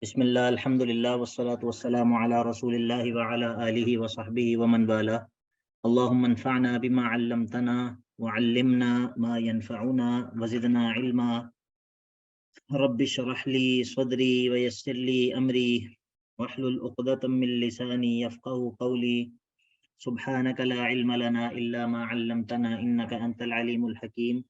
بسم اللہ الحمد للہ والصلاة والسلام علی رسول اللہ وعلی آلہ وصحبہ ومن والاه اللہم انفعنا بما علمتنا وعلمنا ما ينفعنا وزدنا علما رب اشرح لي صدری ویسر لي امری واحلل عقدۃ من لسانی یفقهوا قولی سبحانک لا علم لنا الا ما علمتنا انک انت العلیم الحکیم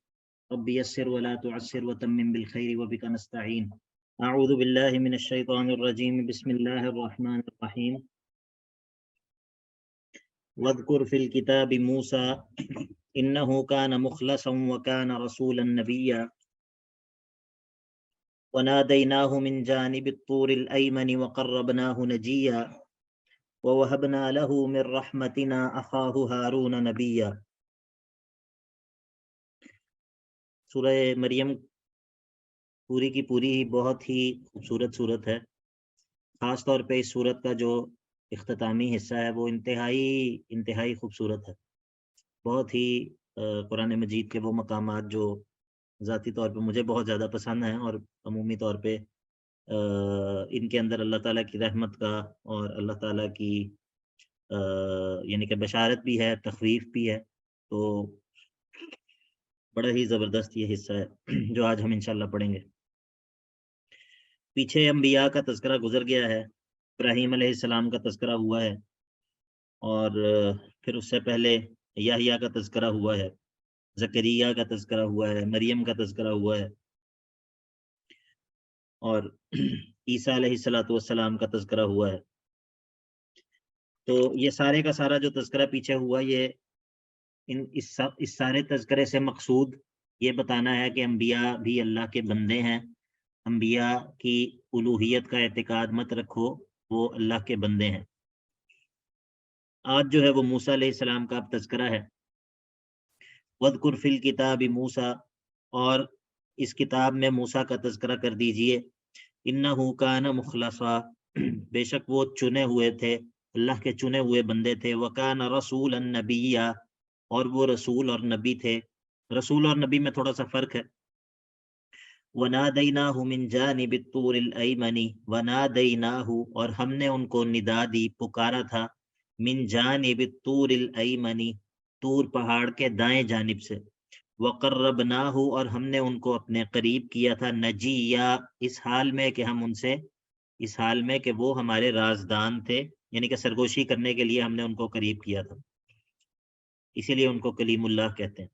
رب یسر ولا تعسر وتمم بالخیر وبک نستعین اعوذ باللہ من الشیطان الرجیم بسم اللہ الرحمن الرحیم واذکر فی الکتاب موسیٰ انہ کان مخلصا وکان رسولا نبیا ونادیناہ من جانب الطور الایمن وقربناہ نجیا ووہبنا لہ من رحمتنا اخاہ ہارون نبیا۔ سورہ مریم پوری کی پوری بہت ہی خوبصورت صورت ہے۔ خاص طور پہ اس صورت کا جو اختتامی حصہ ہے وہ انتہائی خوبصورت ہے۔ بہت ہی قرآن مجید کے وہ مقامات جو ذاتی طور پہ مجھے بہت زیادہ پسند ہیں، اور عمومی طور پہ ان کے اندر اللہ تعالیٰ کی رحمت کا اور اللہ تعالیٰ کی یعنی کہ بشارت بھی ہے، تخویف بھی ہے، تو بڑا ہی زبردست یہ حصہ ہے جو آج ہم انشاءاللہ پڑھیں گے۔ پیچھے انبیاء کا تذکرہ گزر گیا ہے، ابراہیم علیہ السلام کا تذکرہ ہوا ہے، اور پھر اس سے پہلے یحییٰ کا تذکرہ ہوا ہے، زکریا کا تذکرہ ہوا ہے، مریم کا تذکرہ ہوا ہے، اور عیسیٰ علیہ السلام کا تذکرہ ہوا ہے۔ تو یہ سارے کا سارا جو تذکرہ پیچھے ہوا، یہ اس سارے تذکرے سے مقصود یہ بتانا ہے کہ انبیاء بھی اللہ کے بندے ہیں، انبیاء کی الوہیت کا اعتقاد مت رکھو، وہ اللہ کے بندے ہیں۔ آج جو ہے وہ موسیٰ علیہ السلام کا اب تذکرہ ہے۔ وَاذْكُرْ فِي الْكِتَابِ موسیٰ، اور اس کتاب میں موسیٰ کا تذکرہ کر دیجئے۔ اِنَّهُ كَانَ مُخْلَصًا، بے شک وہ چنے ہوئے تھے، اللہ کے چنے ہوئے بندے تھے۔ وَكَانَ رَسُولًا نَبِيًّا، اور وہ رسول اور نبی تھے۔ رسول اور نبی میں تھوڑا سا فرق ہے۔ وَنَادَيْنَاهُ مِنْ جَانِبِ الطُّورِ الْأَيْمَنِ، وَنَادَيْنَاهُ، اور ہم نے ان کو ندا دی، پکارا تھا، من جانب الطور الایمنی، طور پہاڑ کے دائیں جانب سے، وقربناہ، اور ہم نے ان کو اپنے قریب کیا تھا، نجیا، اس حال میں کہ ہم ان سے، اس حال میں کہ وہ ہمارے رازدان تھے، یعنی کہ سرگوشی کرنے کے لیے ہم نے ان کو قریب کیا تھا، اسی لیے ان کو کلیم اللہ کہتے ہیں۔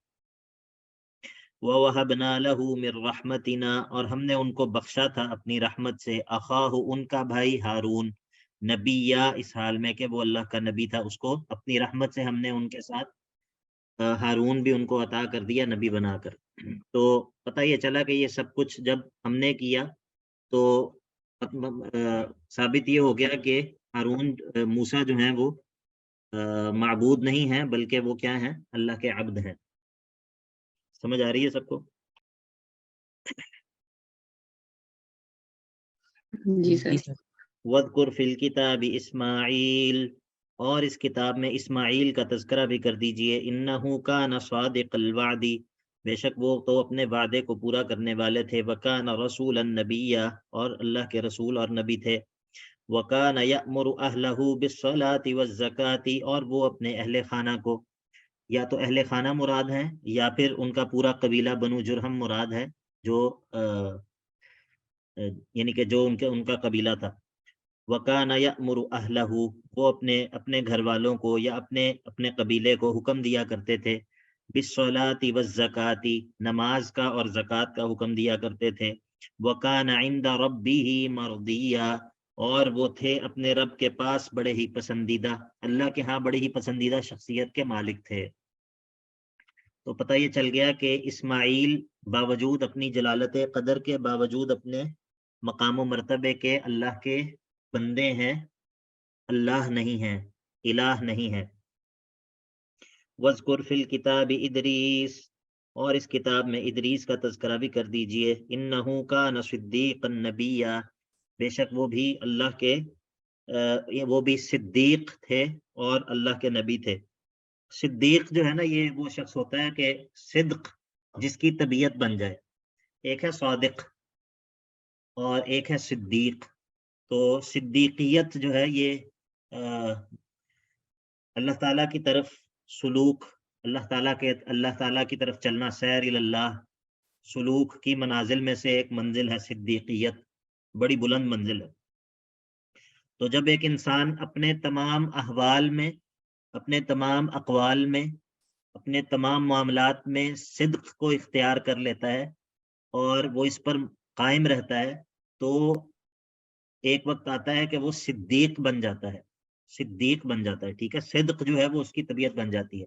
وَوَهَبْنَا لَهُ مِن رَحْمَتِنَا، اور ہم نے ان کو بخشا تھا اپنی رحمت سے، اخاہ، ان کا بھائی ہارون، نبیہ، اس حال میں کہ وہ اللہ کا نبی تھا، اس کو اپنی رحمت سے ہم نے ان کے ساتھ ہارون بھی ان کو عطا کر دیا نبی بنا کر۔ تو پتہ یہ چلا کہ یہ سب کچھ جب ہم نے کیا تو ثابت یہ ہو گیا کہ ہارون، موسیٰ جو ہیں وہ معبود نہیں ہیں، بلکہ وہ کیا ہیں؟ اللہ کے عبد ہیں۔ سمجھ آ رہی ہے سب کو؟ جی سر۔ وَاذْكُرْ فِي الْكِتَابِ اسماعیل، اور اس کتاب میں اسماعیل کا تذکرہ بھی کر دیجئے۔ اِنَّهُ كَانَ صَادِقَ الْوَعْدِ، بے شک وہ تو اپنے وعدے کو پورا کرنے والے تھے۔ وَكَانَ رَسُولًا نَبِيًّا، اور اللہ کے رسول اور نبی تھے۔ وَكَانَ يَأْمُرُ أَهْلَهُ بِالصَّلَاةِ وَالزَّكَاةِ، اور وہ اپنے اہل خانہ کو، یا تو اہل خانہ مراد ہیں یا پھر ان کا پورا قبیلہ بنو جرہم مراد ہے، جو یعنی کہ جو ان کا قبیلہ تھا۔ وَكَانَ يَأْمُرُ أَهْلَهُ، وہ اپنے گھر والوں کو یا اپنے قبیلے کو حکم دیا کرتے تھے، بِالصَّلَاةِ وَالزَّكَاةِ، نماز کا اور زکوٰۃ کا حکم دیا کرتے تھے۔ وَكَانَ عِندَ رَبِّهِ مَرْضِيًّا، اور وہ تھے اپنے رب کے پاس بڑے ہی پسندیدہ، اللہ کے ہاں بڑے ہی پسندیدہ شخصیت کے مالک تھے۔ تو پتہ یہ چل گیا کہ اسماعیل باوجود اپنی جلالت قدر کے، باوجود اپنے مقام و مرتبے کے، اللہ کے بندے ہیں، اللہ نہیں ہیں، الہ نہیں ہے۔ وَاذْكُرْ فِي الْكِتَابِ ادریس، اور اس کتاب میں ادریس کا تذکرہ بھی کر دیجئے۔ اِنَّهُ كَانَ صِدِّيقًا نَبِيًّا، بے شک وہ بھی اللہ کے وہ بھی صدیق تھے اور اللہ کے نبی تھے۔ صدیق جو ہے نا، یہ وہ شخص ہوتا ہے کہ صدق جس کی طبیعت بن جائے۔ ایک ہے صادق اور ایک ہے صدیق۔ تو صدیقیت جو ہے یہ اللہ تعالیٰ کی طرف سلوک، اللہ تعالیٰ کی طرف چلنا، سیر اللہ، سلوک کی منازل میں سے ایک منزل ہے صدیقیت، بڑی بلند منزل ہے۔ تو جب ایک انسان اپنے تمام احوال میں، اپنے تمام اقوال میں، اپنے تمام معاملات میں صدق کو اختیار کر لیتا ہے اور وہ اس پر قائم رہتا ہے، تو ایک وقت آتا ہے کہ وہ صدیق بن جاتا ہے، صدیق بن جاتا ہے، ٹھیک ہے۔ صدق جو ہے وہ اس کی طبیعت بن جاتی ہے۔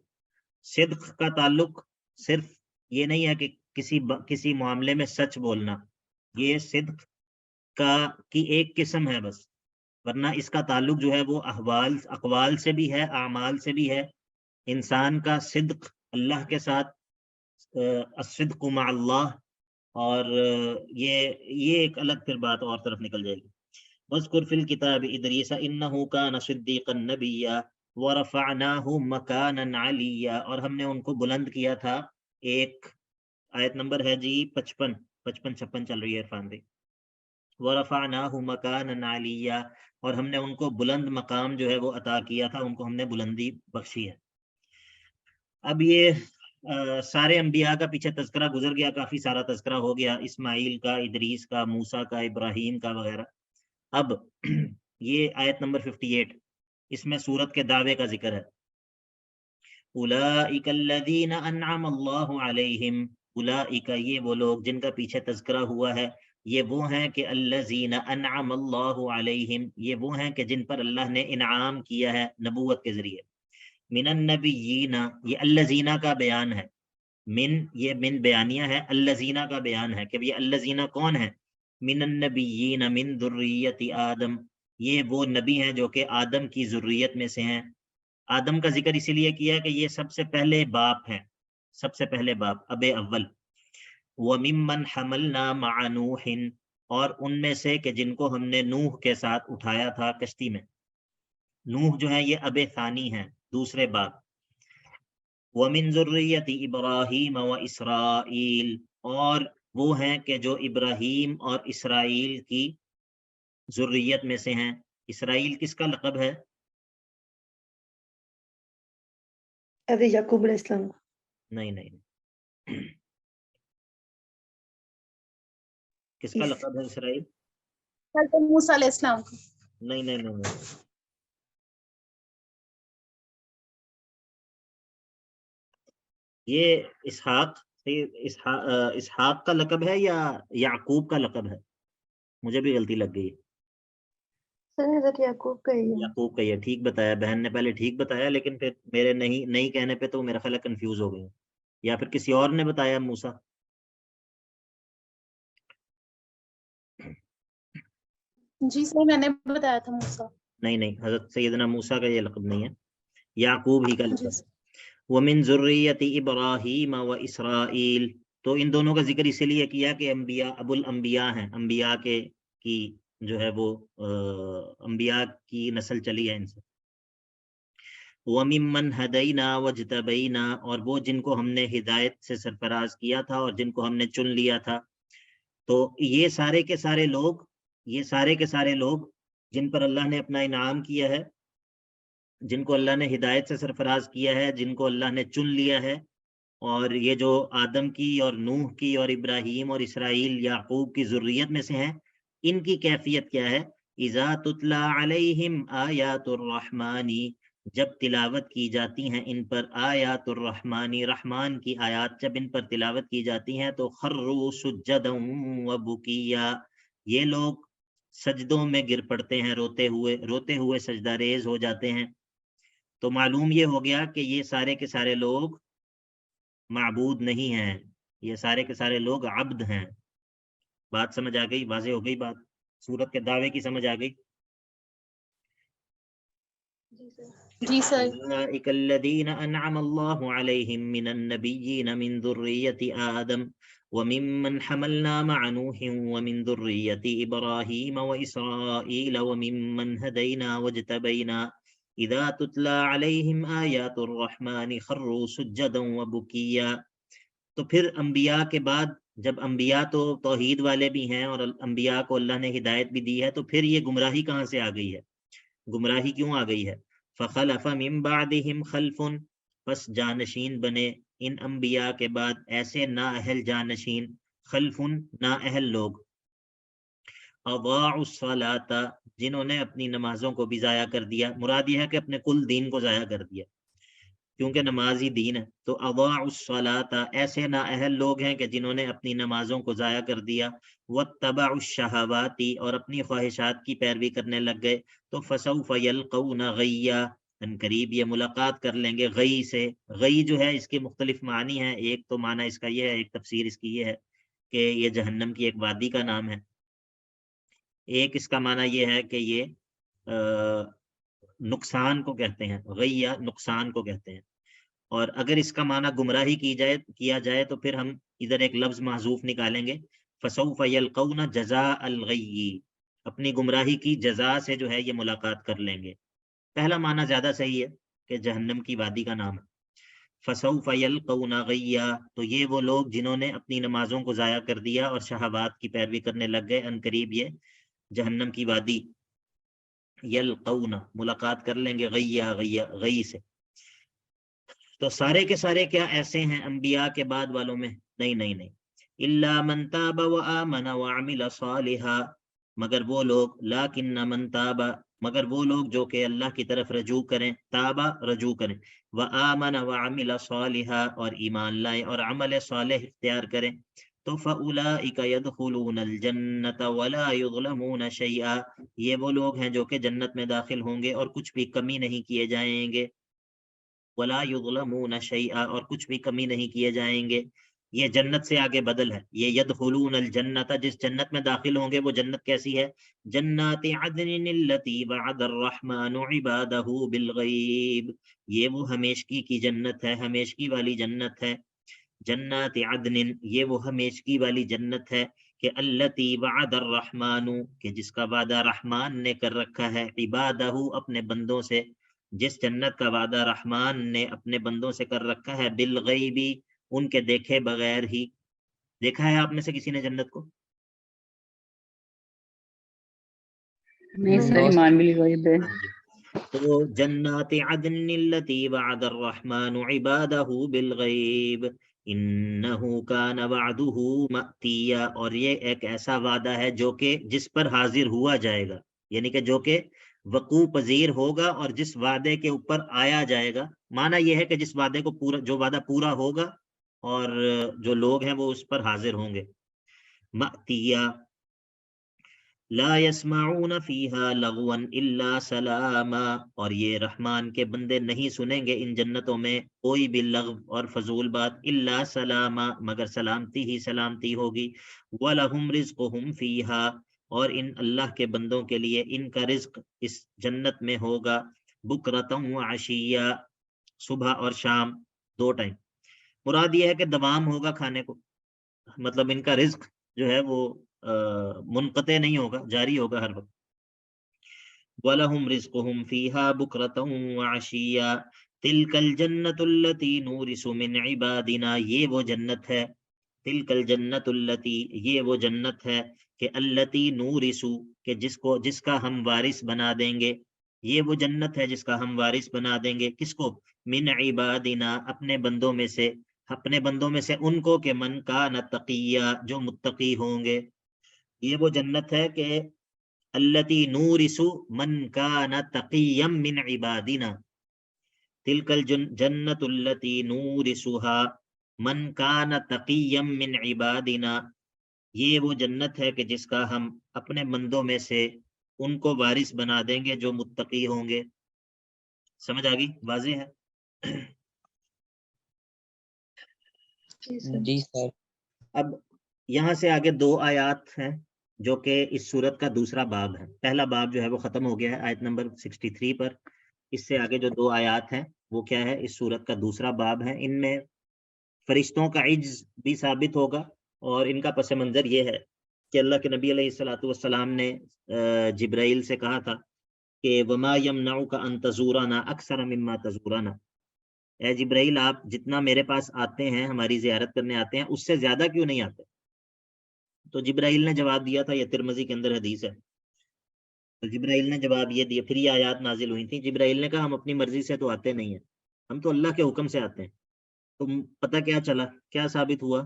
صدق کا تعلق صرف یہ نہیں ہے کہ کسی معاملے میں سچ بولنا، یہ صدق کی ایک قسم ہے بس، ورنہ اس کا تعلق جو ہے وہ اقوال سے بھی ہے، اعمال سے بھی ہے۔ انسان کا صدق اللہ کے ساتھ، الصدق مع اللہ، اور یہ ایک الگ پھر بات اور طرف نکل جائے گی۔ وَاذْكُرْ فِي الْكِتَابِ إِدْرِيسَ إِنَّهُ كَانَ صِدِّيقًا نَبِيًّا وَرَفَعْنَاهُ مَكَانًا عَلِيًّا، اور ہم نے ان کو بلند کیا تھا۔ ایک آیت نمبر ہے جی 55 چل رہی ہے عرفان بھائی۔ وَرَفَعْنَاهُ مَكَانًا عَلِيًّا، اور ہم نے ان کو بلند مقام جو ہے وہ عطا کیا تھا، ان کو ہم نے بلندی بخشی ہے۔ اب یہ سارے انبیاء کا پیچھے تذکرہ گزر گیا، کافی سارا تذکرہ ہو گیا، اسماعیل کا، ادریس کا، موسیٰ کا، ابراہیم کا وغیرہ۔ اب یہ آیت نمبر 58، اس میں سورت کے دعوے کا ذکر ہے۔ اولئک الذین انعم اللہ علیہم، اولئک یہ وہ لوگ جن کا پیچھے تذکرہ ہوا ہے، یہ وہ ہیں کہ الذین انعم اللہ علیہم، یہ وہ ہیں کہ جن پر اللہ نے انعام کیا ہے نبوت کے ذریعے۔ من النبیین، یہ الذین کا بیان ہے، یہ من بیانیہ ہے، الذین کا بیان ہے کہ یہ الذین کون ہیں؟ من النبیین من ذریت آدم، یہ وہ نبی ہیں جو کہ آدم کی ذریت میں سے ہیں۔ آدم کا ذکر اسی لیے کیا کہ یہ سب سے پہلے باپ ہیں، سب سے پہلے باپ، اب اول۔ وَمِمَّنْ حَمَلْنَا مَعَ نُوحٍ، اور ان میں سے کہ جن کو ہم نے نوح کے ساتھ اٹھایا تھا کشتی میں۔ نوح جو ہے یہ اب ثانی ہیں، دوسرے باپ۔ وَمِن ذُرِّيَّةِ إِبْرَاهِيمَ وَإِسْرَائِيلَ، اور وہ ہیں کہ جو ابراہیم اور اسرائیل کی ذریت میں سے ہیں۔ اسرائیل کس کا لقب ہے؟ حضرت یعقوب علیہ السلام۔ نہیں، کس کا لقب ہے اسرائیل؟ حضرت موسیٰ علیہ السلام۔ نہیں، یہ اسحاق کا لقب ہے یا یعقوب کا لقب ہے؟ مجھے بھی غلطی لگ گئی۔ سر حضرت یعقوب کا ہی ہے۔ یعقوب کا، یہ ٹھیک بتایا، بہن نے پہلے ٹھیک بتایا، لیکن پھر میرے نہیں کہنے پہ تو میرا خیال ہے کنفیوز ہو گئی، یا پھر کسی اور نے بتایا موسیٰ۔ جی سر میں نے بتایا تھا موسیٰ۔ نہیں، حضرت سیدنا موسیٰ کا یہ لقب نہیں ہے، یعقوب ہی کا لقب جی۔ ہے۔ وَمِن ذُرِّيَّةِ إِبْرَاهِيمَ وَإِسْرَائِيلَ، تو ان دونوں کا ذکر اسی لیے کیا کہ انبیاء ابو الانبیاء ہیں، انبیاء کی جو ہے وہ انبیاء کی نسل چلی ہے ان سے۔ وَمِمَّنْ هَدَيْنَا وَاجْتَبَيْنَا، اور وہ جن کو ہم نے ہدایت سے سرفراز کیا تھا اور جن کو ہم نے چن لیا تھا۔ تو یہ سارے کے سارے لوگ جن پر اللہ نے اپنا انعام کیا ہے، جن کو اللہ نے ہدایت سے سرفراز کیا ہے، جن کو اللہ نے چن لیا ہے، اور یہ جو آدم کی اور نوح کی اور ابراہیم اور اسرائیل یعقوب کی ذریت میں سے ہیں، ان کی کیفیت کیا ہے؟ اذا تتلی علیہم آیات الرحمانی، جب تلاوت کی جاتی ہیں ان پر آیات الرحمانی، رحمان کی آیات جب ان پر تلاوت کی جاتی ہیں تو خروا سجدا وبکیا، یہ لوگ سجدوں میں گر پڑتے ہیں، روتے ہوئے سجدہ ریز ہو جاتے ہیں۔ تو معلوم یہ ہو گیا کہ یہ سارے کے سارے لوگ معبود نہیں ہیں، یہ سارے کے سارے لوگ عبد ہیں۔ بات سمجھ آ گئی؟ واضح ہو گئی بات؟ سورت کے دعوے کی سمجھ آ گئی؟ جی سر۔ اولئک الذین انعم اللہ علیہم من النبیین من ذریت آدم وممن حملنا مع نوح ومن ذریت ابراہیم واسرائیل وممن ہدینا واجتبینا اذا تتلی علیہم آیات الرحمن خروا سجدا وبکیا۔ تو پھر انبیاء کے بعد جب انبیاء تو توحید والے بھی ہیں اور انبیاء کو اللہ نے ہدایت بھی دی ہے، تو پھر یہ گمراہی کہاں سے آ گئی ہے؟ گمراہی کیوں آ گئی ہے؟ فخلف من بعدہم خلف، پس جانشین بنے ان انبیاء کے بعد ایسے نااہل جانشین، خلف نااہل لوگ، اضاعوا الصلاۃ، جنہوں نے اپنی نمازوں کو بھی ضائع کر دیا. مراد یہ ہے کہ اپنے کل دین کو ضائع کر دیا، کیونکہ نماز ہی دین ہے. تو اضاعوا الصلاۃ، ایسے نااہل لوگ ہیں کہ جنہوں نے اپنی نمازوں کو ضائع کر دیا. واتبعوا الشہوات، اور اپنی خواہشات کی پیروی کرنے لگ گئے. تو فسوف یلقون غیا، ان قریب یہ ملاقات کر لیں گے غی سے. غی جو ہے اس کے مختلف معنی ہیں. ایک تو معنی اس کا یہ ہے، ایک تفسیر اس کی یہ ہے کہ یہ جہنم کی ایک وادی کا نام ہے. ایک اس کا معنی یہ ہے کہ یہ نقصان کو کہتے ہیں، غیہ نقصان کو کہتے ہیں. اور اگر اس کا معنی گمراہی کیا جائے تو پھر ہم ادھر ایک لفظ محذوف نکالیں گے، فسوف یلقون جزاء الغی، اپنی گمراہی کی جزا سے جو ہے یہ ملاقات کر لیں گے. پہلا معنی زیادہ صحیح ہے کہ جہنم کی وادی کا نام ہے. فسوف یلقون غیا، تو یہ وہ لوگ جنہوں نے اپنی نمازوں کو ضائع کر دیا اور شہوات کی پیروی کرنے لگ گئے، ان قریب یہ جہنم کی وادی یلقون ملاقات کر لیں گے غی سے. تو سارے کے سارے کیا ایسے ہیں انبیاء کے بعد والوں میں؟ نہیں. الا من تاب وآمن وعمل صالحا، مگر وہ لوگ، لیکن من تاب، مگر وہ لوگ جو کہ اللہ کی طرف رجوع کریں، تابا رجوع کریں، وآمن وعمل صالحا، اور ایمان لائیں اور عمل صالح اختیار کریں. تو فَأُولَئِكَ يَدْخُلُونَ الْجَنَّةَ وَلَا يُظْلَمُونَ شَيْئًا، یہ وہ لوگ ہیں جو کہ جنت میں داخل ہوں گے اور کچھ بھی کمی نہیں کیے جائیں گے. وَلَا يُظْلَمُونَ شَيْئًا، اور کچھ بھی کمی نہیں کیے جائیں گے. یہ جنت سے آگے بدل ہے. یہ يَدْخُلُونَ الْجَنَّةَ، جس جنت میں داخل ہوں گے وہ جنت کیسی ہے؟ جنات عدن التي وعد الرحمن عباده بالغیب، یہ وہ ہمیشگی کی جنت ہے، ہمیشگی والی جنت ہے. جنات عدن، یہ وہ ہمیشگی والی جنت ہے کہ التی وعد الرحمن، کہ جس کا وعدہ رحمان نے کر رکھا ہے، عبادہ اپنے بندوں سے، جس جنت کا وعدہ رحمان نے اپنے بندوں سے کر رکھا ہے، بالغیبی، ان کے دیکھے بغیر ہی. دیکھا ہے آپ میں سے کسی نے جنت کو؟ نہیں سر، ایمان بالغیب ہے. تو جنات عدن التي وعد الرحمن عباده بالغیب انه كان وعده مأتیا، اور یہ ایک ایسا وعدہ ہے جو کہ جس پر حاضر ہوا جائے گا، یعنی کہ جو کہ وقوع پذیر ہوگا اور جس وعدے کے اوپر آیا جائے گا. معنی یہ ہے کہ جس وعدے کو پورا، جو وعدہ پورا ہوگا اور جو لوگ ہیں وہ اس پر حاضر ہوں گے. مأتیا لا يسمعون فيها لغوا الا سلاما، اور یہ رحمان کے بندے نہیں سنیں گے ان جنتوں میں کوئی بھی لغو اور فضول بات، الا سلاما، مگر سلامتی ہی سلامتی ہوگی. وَلَهُمْ رِزْقُهُمْ فِيهَا، اور ان اللہ کے بندوں کے لیے ان کا رزق اس جنت میں ہوگا، بکرۃ وعشیہ، صبح اور شام، دو ٹائم. مراد یہ ہے کہ دوام ہوگا کھانے کو، مطلب ان کا رزق جو ہے وہ منقطع نہیں ہوگا، جاری ہوگا ہر وقت. وَلَهُمْ رِزْقُهُمْ فِيهَا بُكْرَةً وَعَشِيًّا تِلْكَ الْجَنَّةُ الَّتِي نُورِثُ مِنْ عِبَادِنَا، یہ وہ جنت ہے، تِلْكَ الْجَنَّةُ الَّتِي، یہ وہ جنت ہے کہ الَّتِي نُورِثُ، کہ جس کا ہم وارث بنا دیں گے. یہ وہ جنت ہے جس کا ہم وارث بنا دیں گے. کس کو؟ من عبادنا، اپنے بندوں میں سے، اپنے بندوں میں سے ان کو کہ من کان تقیہ، جو متقی ہوں گے. یہ وہ جنت ہے کہ التی نورث من کان تقیا من عبادنا، تلک الجنت التی نورثها من کان تقیا من عبادنا، یہ وہ جنت ہے کہ جس کا ہم اپنے بندوں میں سے ان کو وارث بنا دیں گے جو متقی ہوں گے. سمجھ آ گئی؟ واضح ہے؟ جی سر. اب یہاں سے آگے دو آیات ہیں جو کہ اس سورت کا دوسرا باب ہے. پہلا باب جو ہے وہ ختم ہو گیا ہے آیت نمبر 63 پر. اس سے آگے جو دو آیات ہیں وہ کیا ہے؟ اس سورت کا دوسرا باب ہے. ان میں فرشتوں کا عجز بھی ثابت ہوگا، اور ان کا پس منظر یہ ہے کہ اللہ کے نبی علیہ الصلوۃ والسلام نے جبرائیل سے کہا تھا کہ وما یمنعک ان تزورنا اکثر مما تزورنا، اے جبرائیل آپ جتنا میرے پاس آتے ہیں، ہماری زیارت کرنے آتے ہیں، اس سے زیادہ کیوں نہیں آتے؟ تو جبرائیل نے جواب دیا تھا، یہ ترمذی کے اندر حدیث ہے، تو جبرائیل نے جواب یہ دیا، پھر یہ آیات نازل ہوئی تھیں. جبرائیل نے کہا ہم اپنی مرضی سے تو آتے نہیں ہیں، ہم تو اللہ کے حکم سے آتے ہیں. تو پتہ کیا چلا، کیا ثابت ہوا؟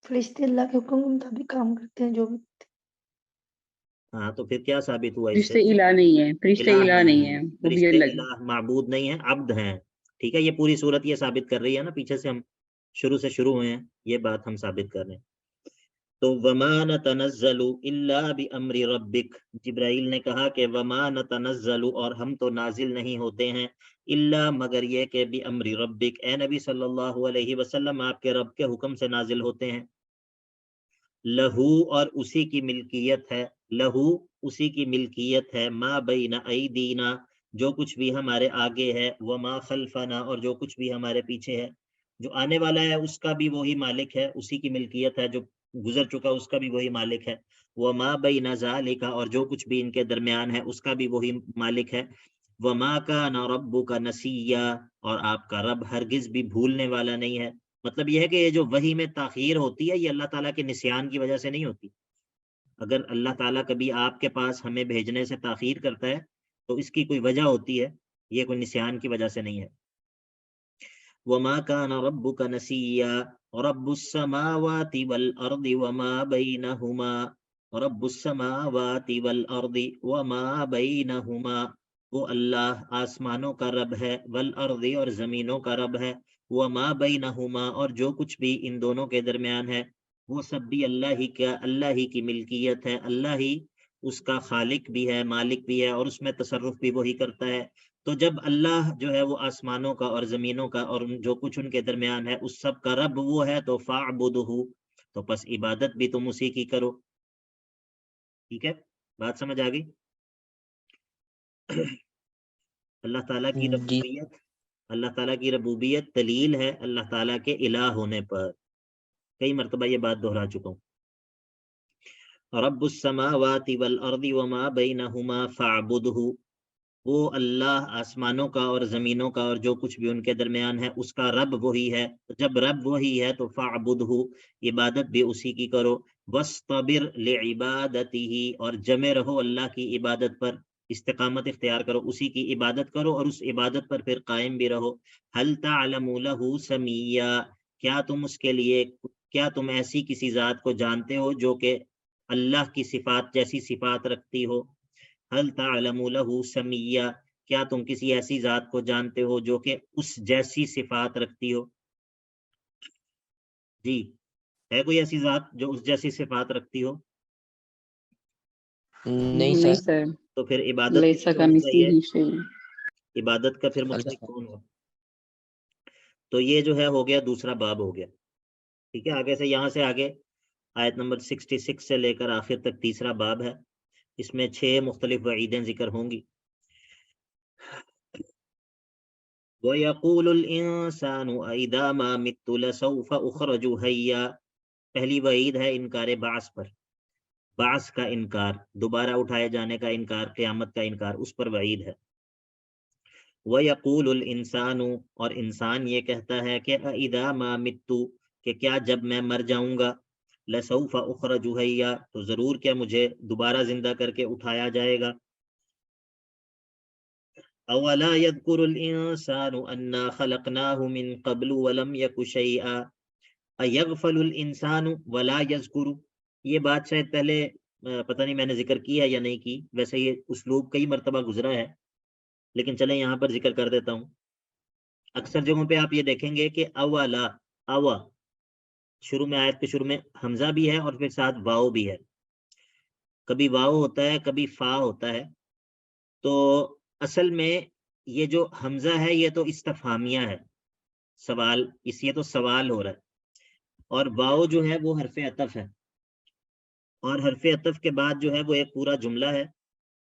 فرشتے اللہ کے حکم کے مطابق کام کرتے ہیں جو بھی. ہاں تو پھر کیا ثابت ہوا اس سے؟ فرشتے الہ نہیں ہے، فرشتے الہ الہ نہیں ہیں، ہے، وہ بھی فرشتے اللہ کے. الہ معبود نہیں ہیں، عبد ہیں. ٹھیک ہے، یہ پوری صورت یہ ثابت کر رہی ہے نا، پیچھے سے ہم شروع سے شروع ہوئے ہیں، یہ بات ہم ثابت کر رہے ہیں. تو وما نتنزل الا بامر ربک، جبرائیل نے کہا کہ وما نتنزل، اور ہم تو نازل نہیں ہوتے ہیں، الا مگر یہ کہ بامر ربک، اے نبی صلی اللہ علیہ وسلم آپ کے رب کے حکم سے نازل ہوتے ہیں. لہو، اور اسی کی ملکیت ہے، لہو اسی کی ملکیت ہے، ما بین ایدینا جو کچھ بھی ہمارے آگے ہے، وما خلفنا اور جو کچھ بھی ہمارے پیچھے ہے. جو آنے والا ہے اس کا بھی وہی مالک ہے، اسی کی ملکیت ہے، جو گزر چکا اس کا بھی وہی مالک ہے. وما بین ذالک، اور جو کچھ بھی ان کے درمیان ہے اس کا بھی وہی مالک ہے. وما کان ربک نسیا، اور آپ کا رب ہرگز بھی بھولنے والا نہیں ہے. مطلب یہ ہے کہ یہ جو وحی میں تاخیر ہوتی ہے یہ اللہ تعالیٰ کے نسیان کی وجہ سے نہیں ہوتی. اگر اللہ تعالیٰ کبھی آپ کے پاس ہمیں بھیجنے سے تاخیر کرتا ہے تو اس کی کوئی وجہ ہوتی ہے، یہ کوئی نسیان کی وجہ سے نہیں ہے. وما كان ربك نسيا رب السماوات والأرض وما بينهما رب السماوات والأرض وما بينهما، وہ اللہ آسمانوں کا رب ہے، والارض اور زمینوں کا رب ہے، وما بینہما اور جو کچھ بھی ان دونوں کے درمیان ہے، وہ سب بھی اللہ ہی کی ملکیت ہے، اللہ ہی اس کا خالق بھی ہے، مالک بھی ہے، اور اس میں تصرف بھی وہی کرتا ہے. تو جب اللہ جو ہے وہ آسمانوں کا اور زمینوں کا اور جو کچھ ان کے درمیان ہے اس سب کا رب وہ ہے، تو فاعبدہ، تو پس عبادت بھی تم اسی کی کرو. ٹھیک ہے، بات سمجھ آ گئی؟ اللہ تعالیٰ کی ربوبیت، اللہ تعالیٰ کی ربوبیت دلیل ہے اللہ تعالیٰ کے الہ ہونے پر. کئی مرتبہ یہ بات دہرا چکا ہوں. رب السماوات والارض وما بینہما فاعبدہ، وہ اللہ آسمانوں کا اور زمینوں کا اور جو کچھ بھی ان کے درمیان ہے اس کا رب وہی ہے. جب رب وہی ہے تو فاعبدہ، عبادت بھی اسی کی کرو. واصطبر لعبادتہ، اور جمے رہو اللہ کی عبادت پر، استقامت اختیار کرو، اسی کی عبادت کرو اور اس عبادت پر پھر قائم بھی رہو. هل تعلم له سمیا، کیا تم اس کے لیے، کیا تم ایسی کسی ذات کو جانتے ہو جو کہ اللہ کی صفات جیسی صفات رکھتی ہو. هل تعلم له سمیا، کیا تم کسی ایسی ذات کو جانتے ہو جو کہ اس جیسی صفات رکھتی ہو. جی، ہے کوئی ایسی ذات جو اس جیسی صفات رکھتی ہو؟ نہیں سر. تو پھر عبادت لیس کس کو ہونی چاہیے؟ کمثلہ شیء، عبادت کا پھر مستحق کون ہو؟ تو یہ جو ہے ہو گیا دوسرا باب ہو گیا. ٹھیک ہے، آگے سے یہاں سے آگے آیت نمبر 66 سے لے کر آخر تک تیسرا باب ہے، اس میں 6 مختلف وعیدیں ذکر ہوں گی. وَيَقُولُ الْإِنسَانُ أَإِذَا مَا مِتُّ لَسَوْفَ أُخْرَجُ حَيًّا، پہلی وعید ہے انکار بعث پر، بعث کا انکار، دوبارہ اٹھائے جانے کا انکار، قیامت کا انکار، اس پر وعید ہے. وَيَقُولُ الْإِنسَانُ، اور انسان یہ کہتا ہے کہ أَإِذَا مَا مِتُّ، کہ کیا جب میں مر جاؤں گا، لَسَوْفَ أُخْرَجُ حَيًّا، تو ضرور کیا مجھے دوبارہ زندہ کر کے اٹھایا جائے گا. أَوَلَا يَذْكُرُ الْإِنسَانُ أَنَّا خَلَقْنَاهُ مِنْ قَبْلُ وَلَمْ يَكُ شَيْئًا أَيَغْفَلُ الْإِنسَانُ وَلَا يَذْكُرُ. یہ بات شاید پہلے پتہ نہیں میں نے ذکر کی ہے یا نہیں کی، ویسے یہ اسلوب کئی مرتبہ گزرا ہے لیکن چلیں یہاں پر ذکر کر دیتا ہوں. اکثر جگہوں پہ آپ یہ دیکھیں گے کہ اولا، اوا شروع میں، آیت کے شروع میں حمزہ بھی ہے اور پھر ساتھ واو بھی ہے. کبھی واو ہوتا ہے کبھی فا ہوتا ہے. تو اصل میں یہ جو حمزہ ہے یہ تو استفہامیہ ہے، سوال، اس یہ تو سوال ہو رہا ہے، اور واو جو ہے وہ حرف عطف ہے، اور حرف عطف کے بعد جو ہے وہ ایک پورا جملہ ہے.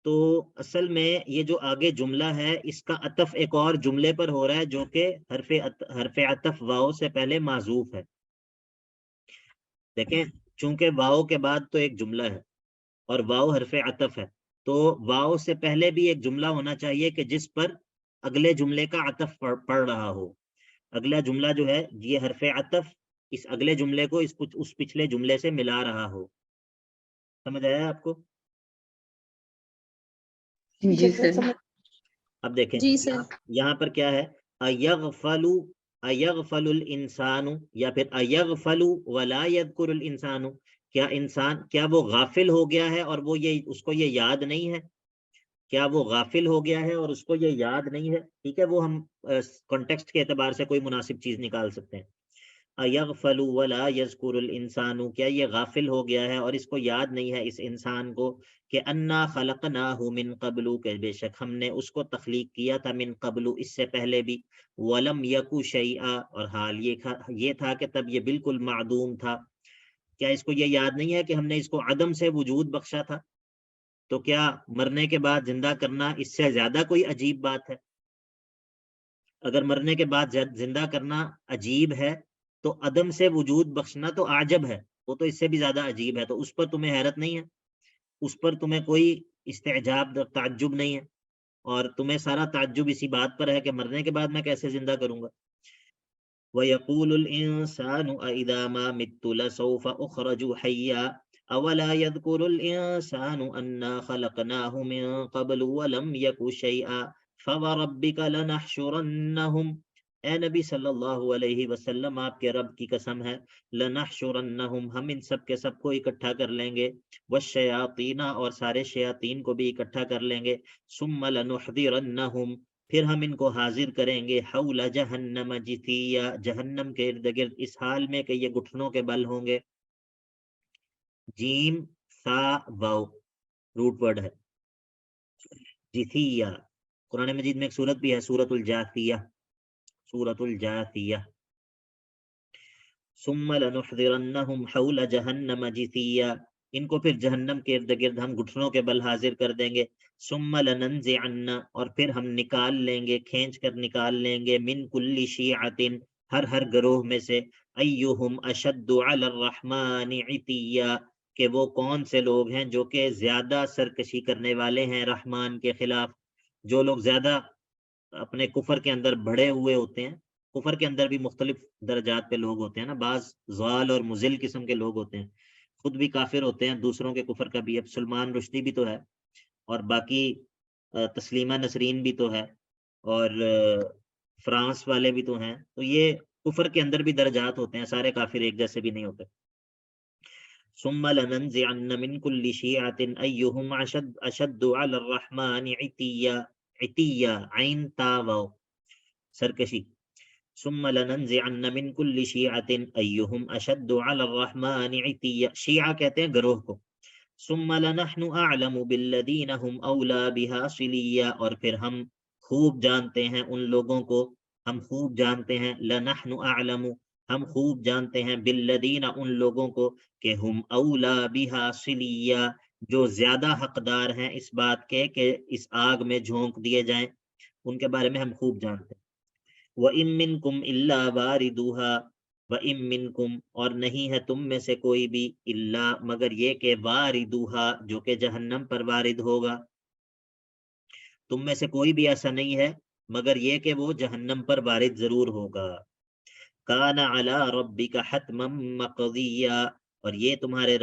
تو اصل میں یہ جو آگے جملہ ہے اس کا عطف ایک اور جملے پر ہو رہا ہے جو کہ حرف عطف واو سے پہلے معذوف ہے. دیکھیں، چونکہ واو کے بعد تو ایک جملہ ہے اور واو حرف عطف ہے، تو واو سے پہلے بھی ایک جملہ ہونا چاہیے کہ جس پر اگلے جملے کا عطف پڑ رہا ہو. اگلا جملہ جو ہے یہ حرف عطف اس اگلے جملے کو اس پچھلے جملے سے ملا رہا ہو. سمجھ آیا آپ کو؟ جی سر. اب دیکھیں جی سر. یہاں پر کیا ہے، ایغفل الانسان یا پھر ایغفل ولا یذکر الانسان، کیا وہ غافل ہو گیا ہے اور وہ اس کو یہ یاد نہیں ہے؟ کیا وہ غافل ہو گیا ہے اور اس کو یہ یاد نہیں ہے؟ ٹھیک ہے، وہ ہم کانٹیکسٹ کے اعتبار سے کوئی مناسب چیز نکال سکتے ہیں. ایغفل ولا یذکر الانسان، کیا یہ غافل ہو گیا ہے اور اس کو یاد نہیں ہے اس انسان کو کہ انا خلقناہ من قبل، کہ بے شک ہم نے اس کو تخلیق کیا تھا من قبل، اس سے پہلے بھی، ولم یک شیئا، اور حال یہ تھا کہ تب یہ بالکل معدوم تھا. کیا اس کو یہ یاد نہیں ہے کہ ہم نے اس کو عدم سے وجود بخشا تھا؟ تو کیا مرنے کے بعد زندہ کرنا اس سے زیادہ کوئی عجیب بات ہے؟ اگر مرنے کے بعد زندہ کرنا عجیب ہے تو عدم سے وجود بخشنا تو عجب ہے، وہ تو اس سے بھی زیادہ عجیب ہے. تو اس پر تمہیں حیرت نہیں ہے، اس پر تمہیں کوئی استعجاب تعجب نہیں ہے، اور تمہیں سارا تعجب اسی بات پر ہے کہ مرنے کے بعد میں کیسے زندہ کروں گا. وَيَقُولُ الْإِنسَانُ أَإِذَا مَا مِتُّ لَسَوْفَ أُخْرَجُ حَيًّا أَوَلَا يَذْكُرُ الْإِنسَانُ أَنَّا خَلَقْنَاهُ مِن قَبْلُ وَلَمْ يَكُ شَيْئًا فَوَرَبِّكَ لَنَحْشُرَنَّهُمْ، اے نبی صلی اللہ علیہ وسلم آپ کے رب کی قسم ہے، لَنَحْشُرَنَّهُمْ، ہم ان سب کے سب کو اکٹھا کر لیں گے، وَالشَّيَاطِينَ، اور سارے شیاطین کو بھی اکٹھا کر لیں گے، ثُمَّ لَنُحْضِرَنَّهُمْ، پھر ہم ان کو حاضر کریں گے، حول جہنم جثیا، جہنم کے ارد گرد، اس حال میں کہ یہ گھٹنوں کے بل ہوں گے. جیم سا واو روٹ ورڈ ہے. جثیا، قرآن مجید میں ایک سورت بھی ہے، سورۃ الجاثیہ، سورۃ الجاثیہ. ثم لنحضرنہم حول جہنم جثیا، ان کو پھر جہنم کے ارد گرد ہم گھٹنوں کے بل حاضر کر دیں گے. ثم لننزعن، اور پھر ہم نکال لیں گے، کھینچ کر نکال لیں گے، من کل شیعۃ، ہر گروہ میں سے، ایہم اشد علی الرحمن عتیا، کہ وہ کون سے لوگ ہیں جو کہ زیادہ سرکشی کرنے والے ہیں رحمان کے خلاف. جو لوگ زیادہ اپنے کفر کے اندر بڑھے ہوئے ہوتے ہیں، کفر کے اندر بھی مختلف درجات پہ لوگ ہوتے ہیں نا، بعض ضال اور مضل قسم کے لوگ ہوتے ہیں، خود بھی کافر ہوتے ہیں، دوسروں کے کفر کا بھی. اب سلمان رشدی بھی تو ہے، اور باقی تسلیمہ نسرین بھی تو ہے، اور فرانس والے بھی تو ہیں. تو یہ کفر کے اندر بھی درجات ہوتے ہیں، سارے کافر ایک جیسے بھی نہیں ہوتے. ثم لننزعن من كل شيعة أيهم أشد على الرحمن عتيا، عتيا عین تا واو سرکشی. ثم لننزعن من كل شيعة أيهم أشد على الرحمن عتيا، شیعہ کہتے ہیں گروہ کو. ثم لنحن أعلم بالذين هم أولى بها صليا، اور پھر ہم خوب جانتے ہیں ان لوگوں کو، ہم خوب جانتے ہیں، لنحن أعلم، ہم خوب جانتے ہیں، بالذین، ان لوگوں کو، کہ ہم اولا بہا صلیا، جو زیادہ حقدار ہیں اس بات کے کہ اس آگ میں جھونک دیے جائیں، ان کے بارے میں ہم خوب جانتے ہیں. وَإِن مِّنكُمْ إِلَّا وَارِدُوهَا، وَإِن مِّنكُمْ، اور نہیں ہے تم میں سے کوئی بھی، الا مگر یہ کہ واردوها، جو کہ جہنم پر وارد ہوگا. تم میں سے کوئی بھی ایسا نہیں ہے مگر یہ کہ وہ جہنم پر وارد ضرور ہوگا. کان علی ربک حتما مقضیا، اور یہ تمہارے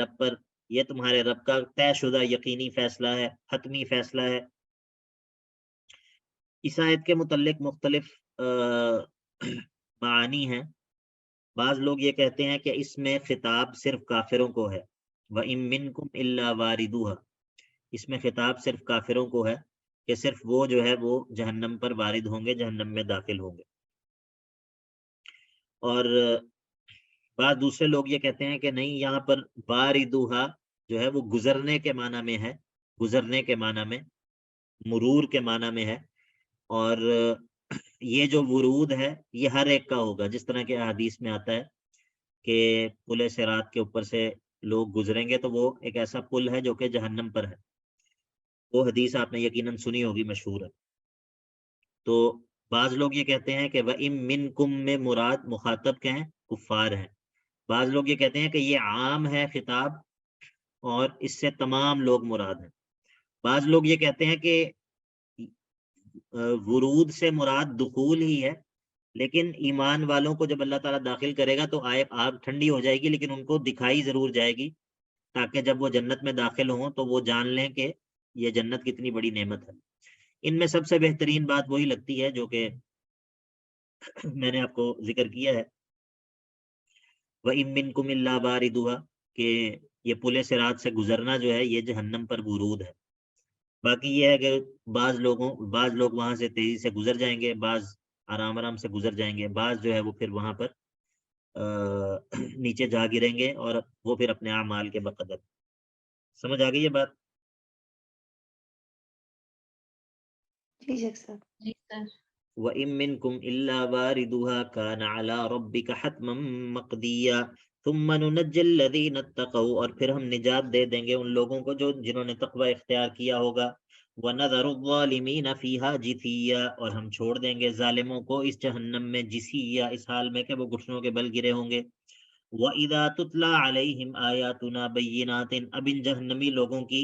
رب کا طے شدہ یقینی فیصلہ ہے، حتمی فیصلہ ہے. اس آیت کے متعلق مختلف معانی ہیں. بعض لوگ یہ کہتے ہیں کہ اس میں خطاب صرف کافروں کو ہے، وَإِن مِّنكُمْ إِلَّا وَارِدُوهَا، اس میں خطاب صرف کافروں کو ہے کہ صرف وہ جو ہے وہ جہنم پر وارد ہوں گے، جہنم میں داخل ہوں گے. اور بعض دوسرے لوگ یہ کہتے ہیں کہ نہیں، یہاں پر واردوہا جو ہے وہ گزرنے کے معنی میں ہے، گزرنے کے معنی میں، مرور کے معنی میں ہے. اور یہ جو ورود ہے یہ ہر ایک کا ہوگا، جس طرح کہ حدیث میں آتا ہے کہ پل صراط کے اوپر سے لوگ گزریں گے تو وہ ایک ایسا پل ہے جو کہ جہنم پر ہے. وہ حدیث آپ نے یقیناً سنی ہوگی، مشہور ہے. تو بعض لوگ یہ کہتے ہیں کہ وَإِن مِّنكُم میں مراد مخاطب کے ہیں، کفار ہیں. بعض لوگ یہ کہتے ہیں کہ یہ عام ہے خطاب اور اس سے تمام لوگ مراد ہیں. بعض لوگ یہ کہتے ہیں کہ ورود سے مراد دخول ہی ہے، لیکن ایمان والوں کو جب اللہ تعالیٰ داخل کرے گا تو آگ ٹھنڈی ہو جائے گی، لیکن ان کو دکھائی ضرور جائے گی، تاکہ جب وہ جنت میں داخل ہوں تو وہ جان لیں کہ یہ جنت کتنی بڑی نعمت ہے۔ ان میں سب سے بہترین بات وہی لگتی ہے جو کہ میں نے آپ کو ذکر کیا ہے، وَإِن مِّنكُمْ إِلَّا وَارِدُهَا، کہ یہ پل صراط سے گزرنا جو ہے یہ جہنم پر ورود ہے۔ باقی یہ ہے کہ بعض لوگ وہاں سے تیزی سے گزر جائیں گے، بعض آرام سے گزر جائیں گے، بعض جو ہے وہ پھر وہاں پر نیچے جا گریں گے اور وہ پھر اپنے اعمال کے بقدر۔ سمجھ آ گئی یہ بات؟ جی شیخ صاحب۔ جی سر۔ وَإِن مِّنكُمْ إِلَّا وَارِدُهَا كَانَ عَلَى رَبِّكَ حَتْمًا مَّقْضِيًّا ثُمَّ نُنَجِّي الَّذِينَ اتَّقَوْا، اور پھر ہم نجات دے دیں گے ان لوگوں کو جنہوں نے تقوی اختیار کیا ہوگا، وَنَذَرُ الظَّالِمِينَ فِيهَا جِثِيًّا، اور ہم چھوڑ دیں گے ظالموں کو اس جہنم میں جِثِيًّا، اس حال میں کہ وہ گھٹنوں کے بل گرے ہوں گے۔ وَإِذَا تُتْلَى عَلَيْهِمْ آيَاتُنَا بَيِّنَاتٍ، اب ان جہنمی لوگوں کی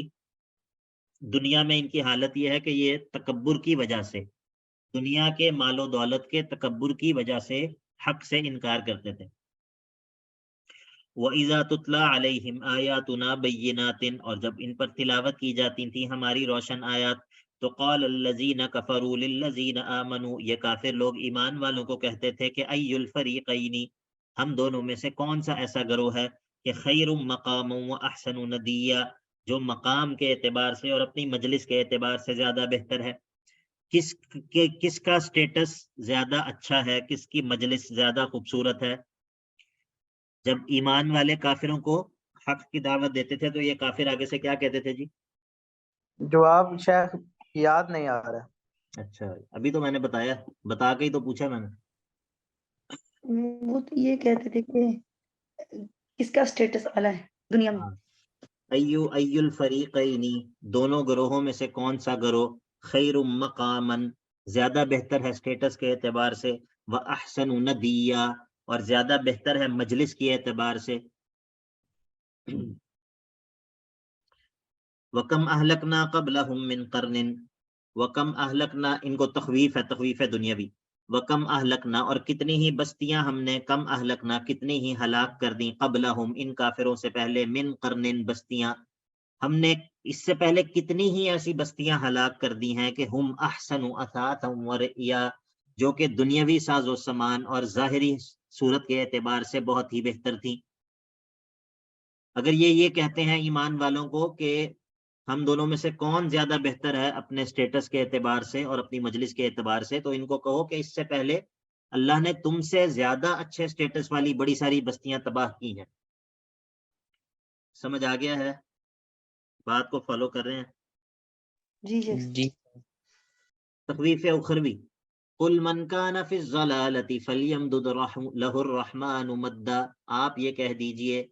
دنیا میں ان کی حالت یہ ہے کہ یہ تکبر کی وجہ سے، دنیا کے مال و دولت کے تکبر کی وجہ سے حق سے انکار کرتے تھے۔ وَإِذَا تُتْلَى عَلَيْهِمْ آيَاتُنَا بَيِّنَاتٍ، اور جب ان پر تلاوت کی جاتی تھی ہماری روشن آیات، تو قال الذین کفروا للذین آمنوا، یہ کافر لوگ ایمان والوں کو کہتے تھے کہ ای الفریقین، ہم دونوں میں سے کون سا ایسا گروہ ہے کہ خیر مقام و احسن ندیا، جو مقام کے اعتبار سے اور اپنی مجلس کے اعتبار سے زیادہ بہتر ہے، کس کا سٹیٹس زیادہ اچھا ہے، کس کی مجلس زیادہ خوبصورت ہے۔ جب ایمان والے کافروں کو حق کی دعوت دیتے تھے تو یہ کافر آگے سے کیا کہتے تھے جی؟ جواب شیخ یاد نہیں آ رہا۔ اچھا ابھی تو میں نے بتا کے ہی تو پوچھا میں نے۔ وہ تو یہ کہتے تھے کہ کس کا سٹیٹس اعلیٰ ہے دنیا میں۔ ای الفریقین، دونوں گروہوں میں سے کون سا گروہ خیر مقامن، زیادہ بہتر ہے سٹیٹس کے اعتبار سے، واحسن ندیا، اور زیادہ بہتر ہے مجلس کے اعتبار سے۔ وَكَمْ أَهْلَكْنَا قَبْلَهُمْ مِنْ قَرْنٍ، وَكَمْ أَهْلَكْنَا، ان کو تخویف ہے دنیاوی، وَكَمْ أَهْلَكْنَا، اور کتنی ہی بستیاں ہم نے، کم أَهْلَكْنَا، کتنی ہی ہلاک کر دیں، قبلہم، ان کافروں سے پہلے، من قرن، بستیاں، ہم نے اس سے پہلے کتنی ہی ایسی بستیاں ہلاک کر دی ہیں کہ ہم احسن اثاثا ورئیا، جو کہ دنیاوی ساز و سامان اور ظاہری صورت کے اعتبار سے بہت ہی بہتر تھی۔ اگر یہ کہتے ہیں ایمان والوں کو کہ ہم دونوں میں سے کون زیادہ بہتر ہے اپنے سٹیٹس کے اعتبار سے اور اپنی مجلس کے اعتبار سے، تو ان کو کہو کہ اس سے پہلے اللہ نے تم سے زیادہ اچھے سٹیٹس والی بڑی ساری بستیاں تباہ کی ہیں۔ سمجھ آ گیا ہے؟ بات کو فالو کر رہے ہیں؟ جی شیخ صاحب۔ جی تخویف اخروی، قل من کان فی الضلالۃ فلیمدد لہ الرحمن مدا، آپ یہ کہہ دیجئے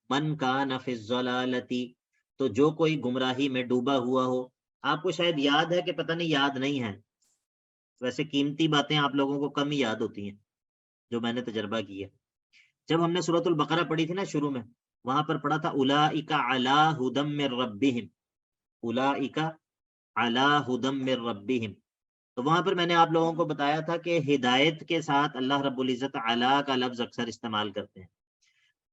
من کان فی الضلالۃ، تو جو کوئی گمراہی میں ڈوبا ہوا ہو۔ آپ کو شاید یاد ہے کہ پتہ نہیں یاد نہیں ہے، ویسے قیمتی باتیں آپ لوگوں کو کم ہی یاد ہوتی ہیں جو میں نے تجربہ کی ہے۔ جب ہم نے سورۃ البقرہ پڑھی تھی نا شروع میں، وہاں پر پڑھا تھا اولئک علی ھدی من ربہم، اولئک علی ھدی من ربہم، تو وہاں پر میں نے آپ لوگوں کو بتایا تھا کہ ہدایت کے ساتھ اللہ رب العزت علی کا لفظ اکثر استعمال کرتے ہیں،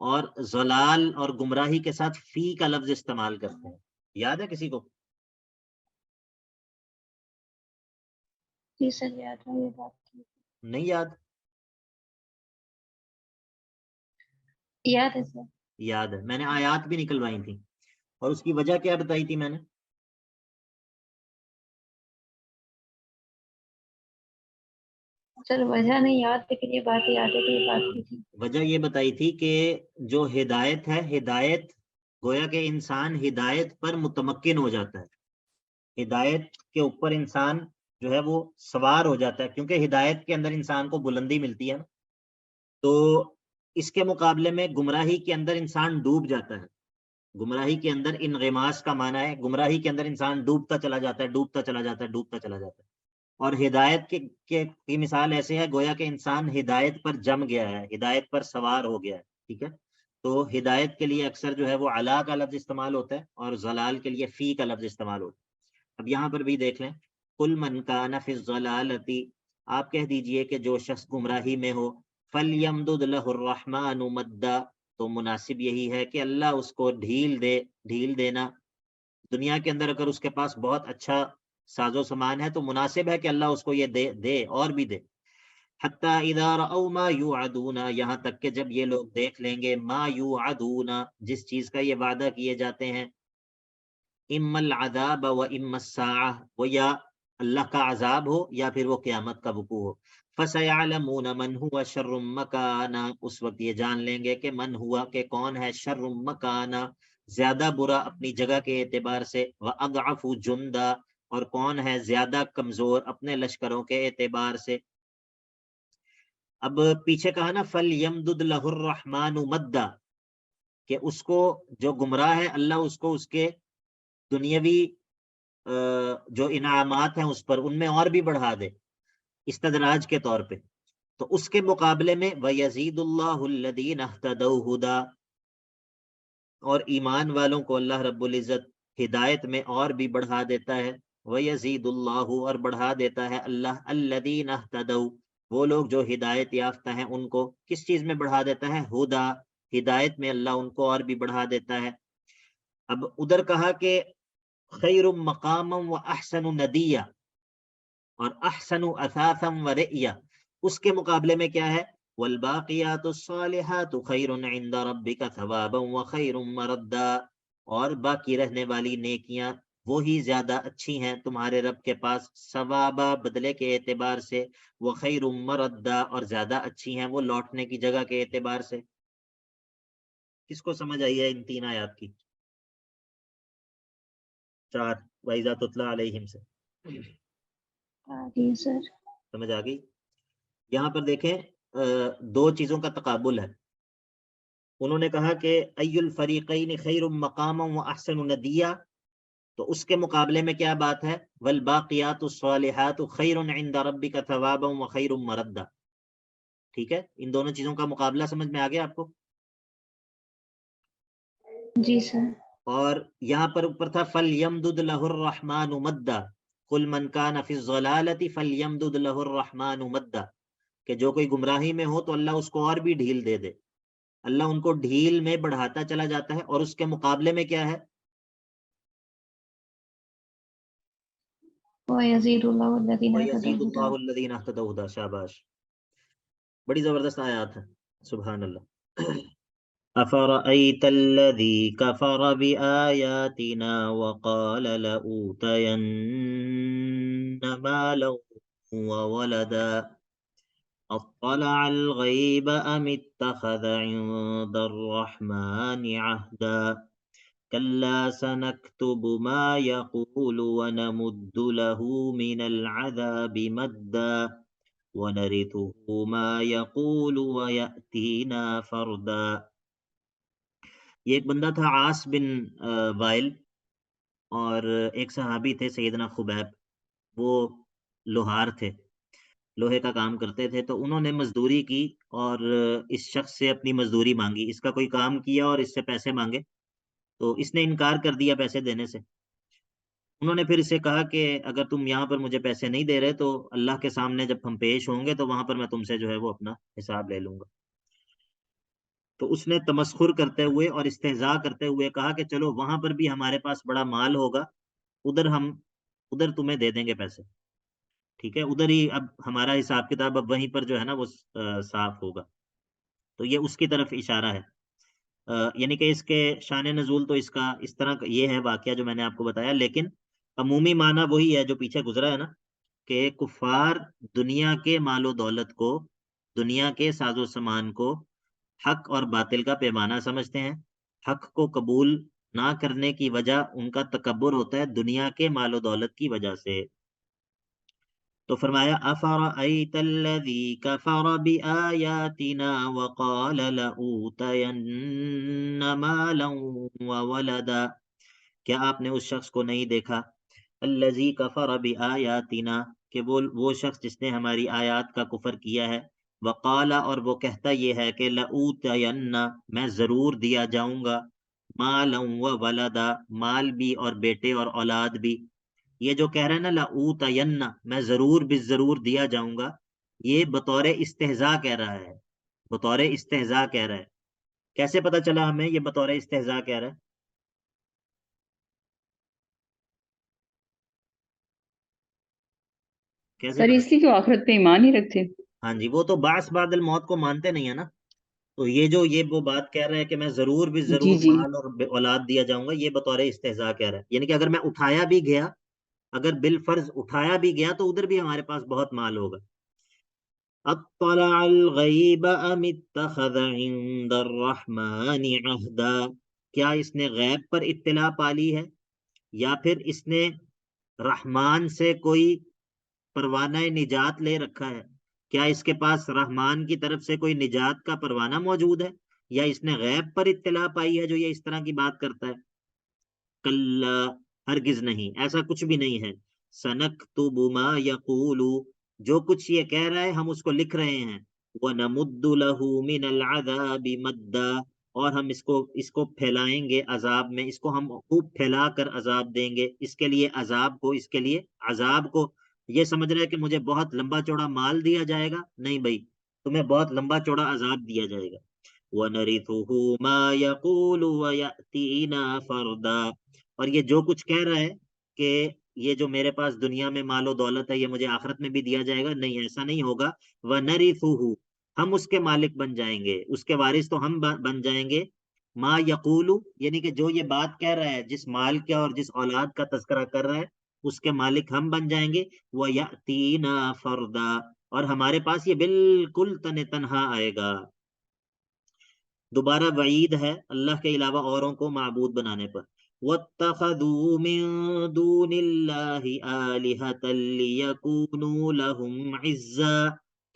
اور ضلال اور گمراہی کے ساتھ فی کا لفظ استعمال کرتے ہیں۔ یاد ہے کسی کو؟ جی سر یاد ہے یہ بات کی۔ نہیں یاد؟ یاد ہے سر۔ یاد ہے، میں نے آیات بھی نکلوائی تھی، اور اس کی وجہ کیا بتائی تھی میں نے؟ سر وجہ نہیں یاد، لیکن یہ بات یاد ہے کہ یہ بات کی تھی۔ وجہ یہ بتائی تھی کہ جو ہدایت ہے، ہدایت گویا کہ انسان ہدایت پر متمکن ہو جاتا ہے، ہدایت کے اوپر انسان جو ہے وہ سوار ہو جاتا ہے، کیونکہ ہدایت کے اندر انسان کو بلندی ملتی ہے، تو اس کے مقابلے میں گمراہی کے اندر انسان ڈوب جاتا ہے۔ گمراہی کے اندر انغماس کا معنی ہے گمراہی کے اندر انسان ڈوبتا چلا جاتا ہے، ڈوبتا چلا جاتا ہے، ڈوبتا چلا جاتا ہے۔ اور ہدایت کی مثال ایسے ہے گویا کہ انسان ہدایت پر جم گیا ہے، ہدایت پر سوار ہو گیا ہے، ٹھیک ہے؟ تو ہدایت کے لیے اکثر جو ہے وہ علا کا لفظ استعمال ہوتا ہے، اور ضلال کے لیے فی کا لفظ استعمال ہوتا ہے۔ اب یہاں پر بھی دیکھ لیں، قل من کان فی الضلالۃ، آپ کہہ دیجئے کہ جو شخص گمراہی میں ہو فَلْيَمْدُدْ لَهُ الرَّحْمَنُ مَدًّا، تو مناسب یہی ہے کہ اللہ اس کو ڈھیل دے، ڈھیل دینا۔ دنیا کے اندر اگر اس کے پاس بہت اچھا ساز و سامان ہے تو مناسب ہے کہ اللہ اس کو یہ دے اور بھی دے۔ حتیٰ اذا رأوا ما یوعدون، یہاں تک کہ جب یہ لوگ دیکھ لیں گے ما یوعدون، جس چیز کا یہ وعدہ کیے جاتے ہیں، اما العذاب و اما الساعہ، وہ یا اللہ کا عذاب ہو یا پھر وہ قیامت کا وقوع ہو۔ فَسَيَعْلَمُونَ مَنْ هُوَ شَرٌّ مَكَانًا، اس وقت یہ جان لیں گے کہ من ہوا کہ کون ہے شر مکانا، زیادہ برا اپنی جگہ کے اعتبار سے، وَأَضْعَفُ جُنْدًا، اور کون ہے زیادہ کمزور اپنے لشکروں کے اعتبار سے۔ اب پیچھے کہا نا فَلْيَمْدُدْ لَهُ الرَّحْمَنُ مَدًّا، کہ اس کو جو گمراہ ہے اللہ اس کو اس کے دنیاوی جو انعامات ہیں اس پر ان میں اور بھی بڑھا دے استدراج کے طور پہ۔ تو اس کے مقابلے میں وَيَزِيدُ اللَّهُ الَّذِينَ اهْتَدَوْا هُدًى، اور ایمان والوں کو اللہ رب العزت ہدایت میں اور بھی بڑھا دیتا ہے۔ وَيَزِيدُ اللَّهُ، اور بڑھا دیتا ہے اللہ الَّذِينَ اهْتَدَوْا، وہ لوگ جو ہدایت یافتہ ہیں ان کو کس چیز میں بڑھا دیتا ہے؟ ہدا، ہدایت میں اللہ ان کو اور بھی بڑھا دیتا ہے۔ اب ادھر کہا کہ خیر مقاما و احسن ندیا اور احسن اثاثا و رئیا، اس کے مقابلے میں کیا ہے؟ والباقیات الصالحات خیر عند ربک ثوابا و خیر مردا، اور باقی رہنے والی نیکیاں وہی زیادہ اچھی ہیں تمہارے رب کے پاس ثوابا، بدلے کے اعتبار سے، و خیر مردا، اور زیادہ اچھی ہیں وہ لوٹنے کی جگہ کے اعتبار سے۔ کس کو سمجھ آئی ہے ان تین آیات کی؟ 4 وَإِذَا تُتْلَى عَلَيْهِمْ سے جی سر۔ سمجھ آ گئی؟ یہاں پر دیکھیں دو چیزوں کا تقابل ہے۔ انہوں نے کہا کہ ای الفریقین خیر مقاما و احسن ندیا، تو اس کے مقابلے میں کیا بات ہے؟ والباقیات الصالحات خیر عند ربک ثوابا و خیر مردا۔ ٹھیک ہے، ان دونوں چیزوں کا مقابلہ سمجھ میں آ گیا آپ کو؟ جی سر۔ اور یہاں پر اوپر تھا فَلْيَمْدُدْ لَهُ الرَّحْمَنُ مَدًّا، قُلْ مَنْ كَانَ فِي الضَّلَالَةِ فَلْيَمْدُدْ لَهُ الرَّحْمَنُ مَدًّا، کہ جو کوئی گمراہی میں ہو تو اللہ اس کو اور بھی ڈھیل دے دے۔ اللہ ان کو ڈھیل میں بڑھاتا چلا جاتا ہے، اور اس کے مقابلے میں کیا ہے؟ وَيَزِيدُ اللَّهُ الَّذِينَ وَيَزِيدُ اهْتَدَوْا اللَّهُ الَّذِينَ اهْتَدَوْا هُدًى۔ شاباش، بڑی زبردست آیات ہے، سبحان اللہ۔ أَفَرَأَيْتَ الَّذِي كَفَرَ بِآيَاتِنَا وَقَالَ لَأُوتَيَنَّ مَالًا وَوَلَدًا أَطَّلَعَ الْغَيْبَ أَمِ اتَّخَذَ عِندَ الرَّحْمَنِ عَهْدًا كَلَّا سَنَكْتُبُ مَا يَقُولُ وَنَمُدُّ لَهُ مِنَ الْعَذَابِ مَدًّا وَنَرِثُهُ مَا يَقُولُ وَيَأْتِينَا فَرْدًا۔ یہ ایک بندہ تھا عاص بن وائل، اور ایک صحابی تھے سیدنا خبیب، وہ لوہار تھے، لوہے کا کام کرتے تھے۔ تو انہوں نے مزدوری کی اور اس شخص سے اپنی مزدوری مانگی، اس کا کوئی کام کیا اور اس سے پیسے مانگے، تو اس نے انکار کر دیا پیسے دینے سے۔ انہوں نے پھر اسے کہا کہ اگر تم یہاں پر مجھے پیسے نہیں دے رہے تو اللہ کے سامنے جب ہم پیش ہوں گے تو وہاں پر میں تم سے جو ہے وہ اپنا حساب لے لوں گا۔ تو اس نے تمسخر کرتے ہوئے اور استہزاء کرتے ہوئے کہا کہ چلو وہاں پر بھی ہمارے پاس بڑا مال ہوگا، ادھر تمہیں دے دیں گے پیسے، ٹھیک ہے، ادھر ہی اب ہمارا حساب کتاب اب وہیں پر جو ہے نا وہ صاف ہوگا۔ تو یہ اس کی طرف اشارہ ہے، یعنی کہ اس کے شان نزول تو اس کا اس طرح یہ ہے واقعہ جو میں نے آپ کو بتایا، لیکن عمومی معنی وہی ہے جو پیچھے گزرا ہے نا، کہ کفار دنیا کے مال و دولت کو، دنیا کے ساز و سامان کو حق اور باطل کا پیمانہ سمجھتے ہیں۔ حق کو قبول نہ کرنے کی وجہ ان کا تکبر ہوتا ہے دنیا کے مال و دولت کی وجہ سے۔ تو فرمایا أَفَرَأَيْتَ الَّذِي كَفَرَ بِآيَاتِنَا وَقَالَ لَأُوتَيَنَّ مَالًا وَوَلَدًا، کیا آپ نے اس شخص کو نہیں دیکھا؟ الَّذِي كَفَرَ بِآيَاتِنَا، کہ وہ شخص جس نے ہماری آیات کا کفر کیا ہے، وقال، اور وہ کہتا یہ ہے کہ لَأُوتَيَنَّ، میں ضرور دیا جاؤں گا، مَالًا وَوَلَدًا، مال بھی اور بیٹے اور اولاد بھی۔ یہ جو کہہ رہا ہے نا لأوتین، میں ضرور بالضرور دیا جاؤں گا، یہ بطور استہزاء کہہ رہا ہے، بطور استہزاء کہہ رہا ہے. کیسے پتا چلا ہمیں یہ بطور استہزاء کہہ رہا ہے؟ کیسے سر پتا؟ اس لیے کہ وہ آخرت پہ ایمان ہی رکھتے. ہاں جی، وہ تو بعث بعد الموت کو مانتے نہیں ہے نا. تو یہ وہ بات کہہ رہا ہے کہ میں ضرور بھی جی ضرور جی مال اور اولاد دیا جاؤں گا، یہ بطور استہزاء کہہ رہا ہے. یعنی کہ اگر میں اٹھایا بھی گیا، اگر بالفرض اٹھایا بھی گیا تو ادھر بھی ہمارے پاس بہت مال ہوگا. اطلع الغیب ام اتخذ عند الرحمن عہدا، کیا اس نے غیب پر اطلاع پالی ہے یا پھر اس نے رحمان سے کوئی پروانہ نجات لے رکھا ہے؟ کیا اس کے پاس رحمان کی طرف سے کوئی نجات کا پروانہ موجود ہے، یا اس نے غیب پر اطلاع پائی ہے جو یہ اس طرح کی بات کرتا ہے؟ کلا، ہرگز نہیں، ایسا کچھ بھی نہیں ہے. سنکتب ما یقول، جو کچھ یہ کہہ رہا ہے ہم اس کو لکھ رہے ہیں. وَنَمُدُّ لَهُ مِنَ الْعَذَابِ مَدًّا، اور ہم اس کو پھیلائیں گے عذاب میں، اس کو ہم خوب پھیلا کر عذاب دیں گے. اس کے لیے عذاب کو، اس کے لیے عذاب کو. یہ سمجھ رہے کہ مجھے بہت لمبا چوڑا مال دیا جائے گا؟ نہیں بھائی، تمہیں بہت لمبا چوڑا عذاب دیا جائے گا. وَنَرِثُهُ مَا يَقُولُ وَيَأْتِينَا فَرْدًا، اور یہ جو کچھ کہہ رہا ہے کہ یہ جو میرے پاس دنیا میں مال و دولت ہے یہ مجھے آخرت میں بھی دیا جائے گا، نہیں، ایسا نہیں ہوگا. وَنَرِثُهُ، ہم اس کے مالک بن جائیں گے، اس کے وارث تو ہم بن جائیں گے. ما یقول، یعنی کہ جو یہ بات کہہ رہا ہے، جس مال کا اور جس اولاد کا تذکرہ کر رہا ہے، اس کے مالک ہم بن جائیں گے. وَيَأْتِينَا فَرْدًا، اور ہمارے پاس یہ بالکل تنہا آئے گا. دوبارہ وعید ہے اللہ کے علاوہ اوروں کو معبود بنانے پر. وَاتَّخَذُوا مِن دُونِ اللَّهِ آلِهَةً لِيَكُونُوا لَهُمْ عِزًّا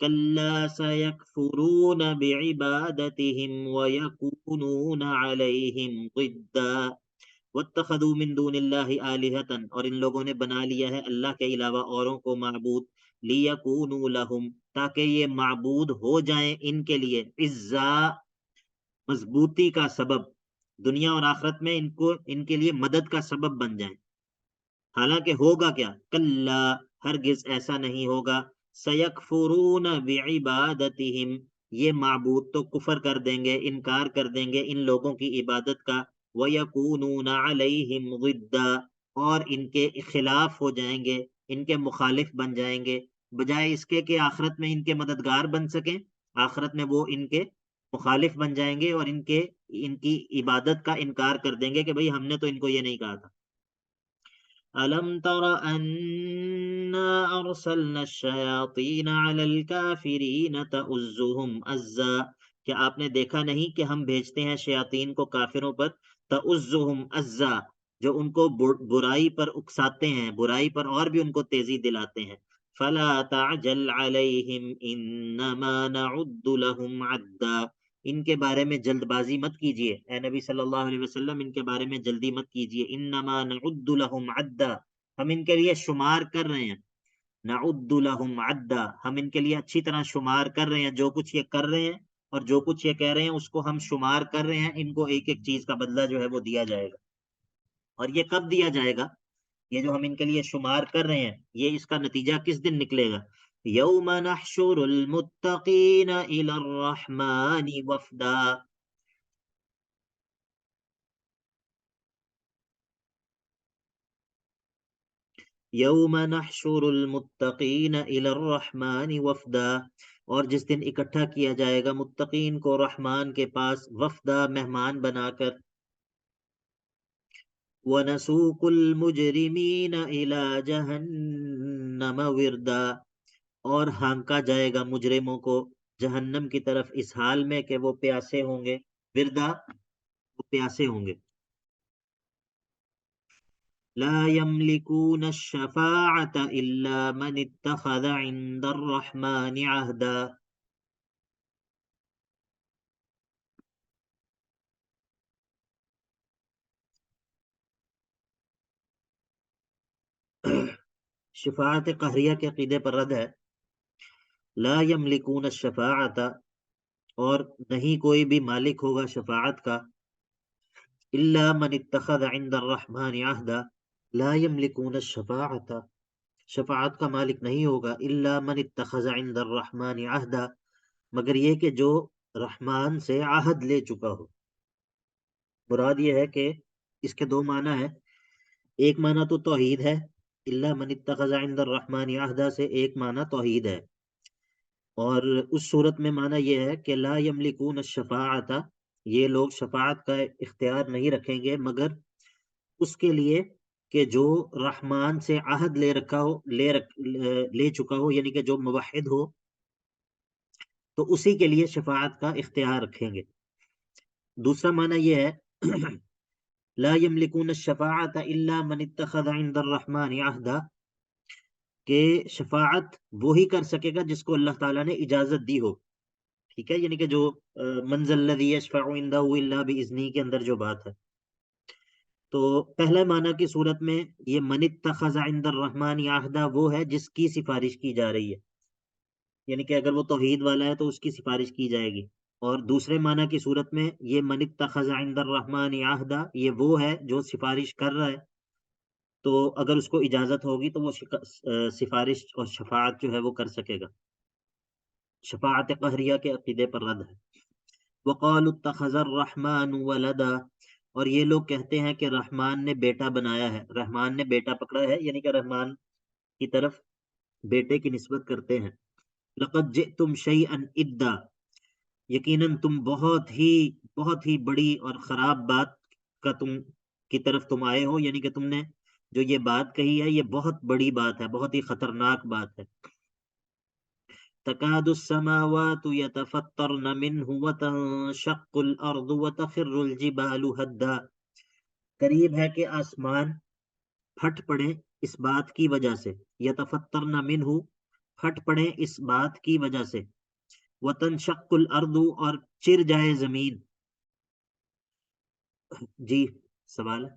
كَلَّا سَيَكْفُرُونَ بِعِبَادَتِهِمْ وَيَكُونُونَ عَلَيْهِمْ ضِدًّا. وَاتَّخَذُوا مِن دُونِ اللَّهِ آلِهَةً، اور ان لوگوں نے بنا لیا ہے اللہ کے علاوہ اوروں کو معبود. لِيَكُونُوا لَهُمْ، تاکہ یہ معبود ہو جائیں ان کے لیے، عزا، مضبوطی کا سبب، دنیا اور آخرت میں ان کے لیے مدد کا سبب بن جائیں. حالانکہ ہوگا کیا؟ کلا، ہرگز ایسا نہیں ہوگا. سیکفرون بعبادتہم، یہ معبود تو کفر کر دیں گے، انکار کر دیں گے ان لوگوں کی عبادت کا. ویکونون علیہم ضدا، اور ان کے خلاف ہو جائیں گے، ان کے مخالف بن جائیں گے، بجائے اس کے کہ آخرت میں ان کے مددگار بن سکیں، آخرت میں وہ ان کے مخالف بن جائیں گے اور ان کی عبادت کا انکار کر دیں گے کہ بھئی ہم نے تو ان کو یہ نہیں کہا تھا. أَلَمْ تَرَ أَنَّا أَرْسَلْنَا الشَّيَاطِينَ عَلَى الْكَافِرِينَ تَؤُزُّهُمْ أَزًّا، کہ آپ نے دیکھا نہیں کہ ہم بھیجتے ہیں شیاطین کو کافروں پر، تَؤُزُّهُمْ أَزًّا، جو ان کو برائی پر اکساتے ہیں، برائی پر اور بھی ان کو تیزی دلاتے ہیں. فَلَا تَعْجَلْ عَلَيْهِمْ إِنَّمَا نَعُدُّ لَهُمْ عَدًّا، ان کے بارے میں جلد بازی مت کیجیے اے نبی صلی اللہ علیہ وسلم، ان کے بارے میں جلدی مت کیجیے. انما نعد لهم عدا، ہم ان کے لیے شمار کر رہے ہیں. نعد لهم عدا، ہم ان کے لیے اچھی طرح شمار کر رہے ہیں، جو کچھ یہ کر رہے ہیں اور جو کچھ یہ کہہ رہے ہیں اس کو ہم شمار کر رہے ہیں. ان کو ایک ایک چیز کا بدلہ جو ہے وہ دیا جائے گا. اور یہ کب دیا جائے گا؟ یہ جو ہم ان کے لیے شمار کر رہے ہیں، یہ اس کا نتیجہ کس دن نکلے گا؟ یوم نحشر المتقین الی الرحمن وفدا، یوم نحشر المتقین الی الرحمن وفدا، اور جس دن اکٹھا کیا جائے گا متقین کو رحمان کے پاس وفدا، مہمان بنا کر. وَنَسُوقُ الْمُجْرِمِينَ إِلَى جَهَنَّمَ وِرْدًا، اور ہانکا جائے گا مجرموں کو جہنم کی طرف اس حال میں کہ وہ پیاسے ہوں گے. وردا، وہ پیاسے ہوں گے. لا يملكون الشفاعة إلا من اتخذ عند الرحمن عهدا. شفاعت قہریہ کے عقیدے پر رد ہے. لا يملكون الشفاعة، اور نہیں کوئی بھی مالک ہوگا شفاعت کا، الا من اتخذ عند الرحمن عہدا، لا یملکون الشفاعت، شفاعت کا مالک نہیں ہوگا، الا من اتخذ عند الرحمن عہدا، مگر یہ کہ جو رحمان سے عہد لے چکا ہو۔ مراد یہ ہے کہ اس کے دو معنی ہیں، ایک معنی تو توحید ہے، الا من اتخذ عند الرحمن عہدا سے ایک معنی توحید ہے، اور اس صورت میں معنی یہ ہے کہ لا یملکون الشفاعت، یہ لوگ شفاعت کا اختیار نہیں رکھیں گے مگر اس کے لیے کہ جو رحمان سے عہد لے رکھا ہو، لے چکا ہو، یعنی کہ جو موحد ہو تو اسی کے لیے شفاعت کا اختیار رکھیں گے۔ دوسرا معنی یہ ہے لا یملکون الشفاعت الا من اتخذ عند الرحمن عہدا، کہ شفاعت وہی کر سکے گا جس کو اللہ تعالیٰ نے اجازت دی ہو، ٹھیک ہے، یعنی کہ جو من ذا الذی یشفع عنده الا باذنہ کے اندر جو بات ہے۔ تو پہلے معنی کی صورت میں یہ من اتخذ عند الرحمن عہدا وہ ہے جس کی سفارش کی جا رہی ہے، یعنی کہ اگر وہ توحید والا ہے تو اس کی سفارش کی جائے گی، اور دوسرے معنی کی صورت میں یہ من اتخذ عند الرحمن عہدا یہ وہ ہے جو سفارش کر رہا ہے، تو اگر اس کو اجازت ہوگی تو وہ سفارش اور شفاعت جو ہے وہ کر سکے گا۔ شفاعت قہریہ کے عقیدے پر رد ہے۔ وقالوا اتخذ الرحمن ولدا، اور یہ لوگ کہتے ہیں کہ رحمان نے بیٹا بنایا ہے، رحمان نے بیٹا پکڑا ہے، یعنی کہ رحمان کی طرف بیٹے کی نسبت کرتے ہیں۔ لقد جئتم شیئا ادا، یقیناً تم بہت ہی بڑی اور خراب بات کا کی طرف تم آئے ہو، یعنی کہ تم نے جو یہ بات کہی ہے یہ بہت بڑی بات ہے، بہت ہی خطرناک بات ہے۔ تکاد السماوات يتفطرن منه وتنشق الارض وتخر الجبال هدا، قریب ہے کہ آسمان پھٹ پڑے اس بات کی وجہ سے، یتفطرن منه پھٹ پڑے اس بات کی وجہ سے، وتنشق الارض اور چر جائے زمین۔ جی سوال ہے؟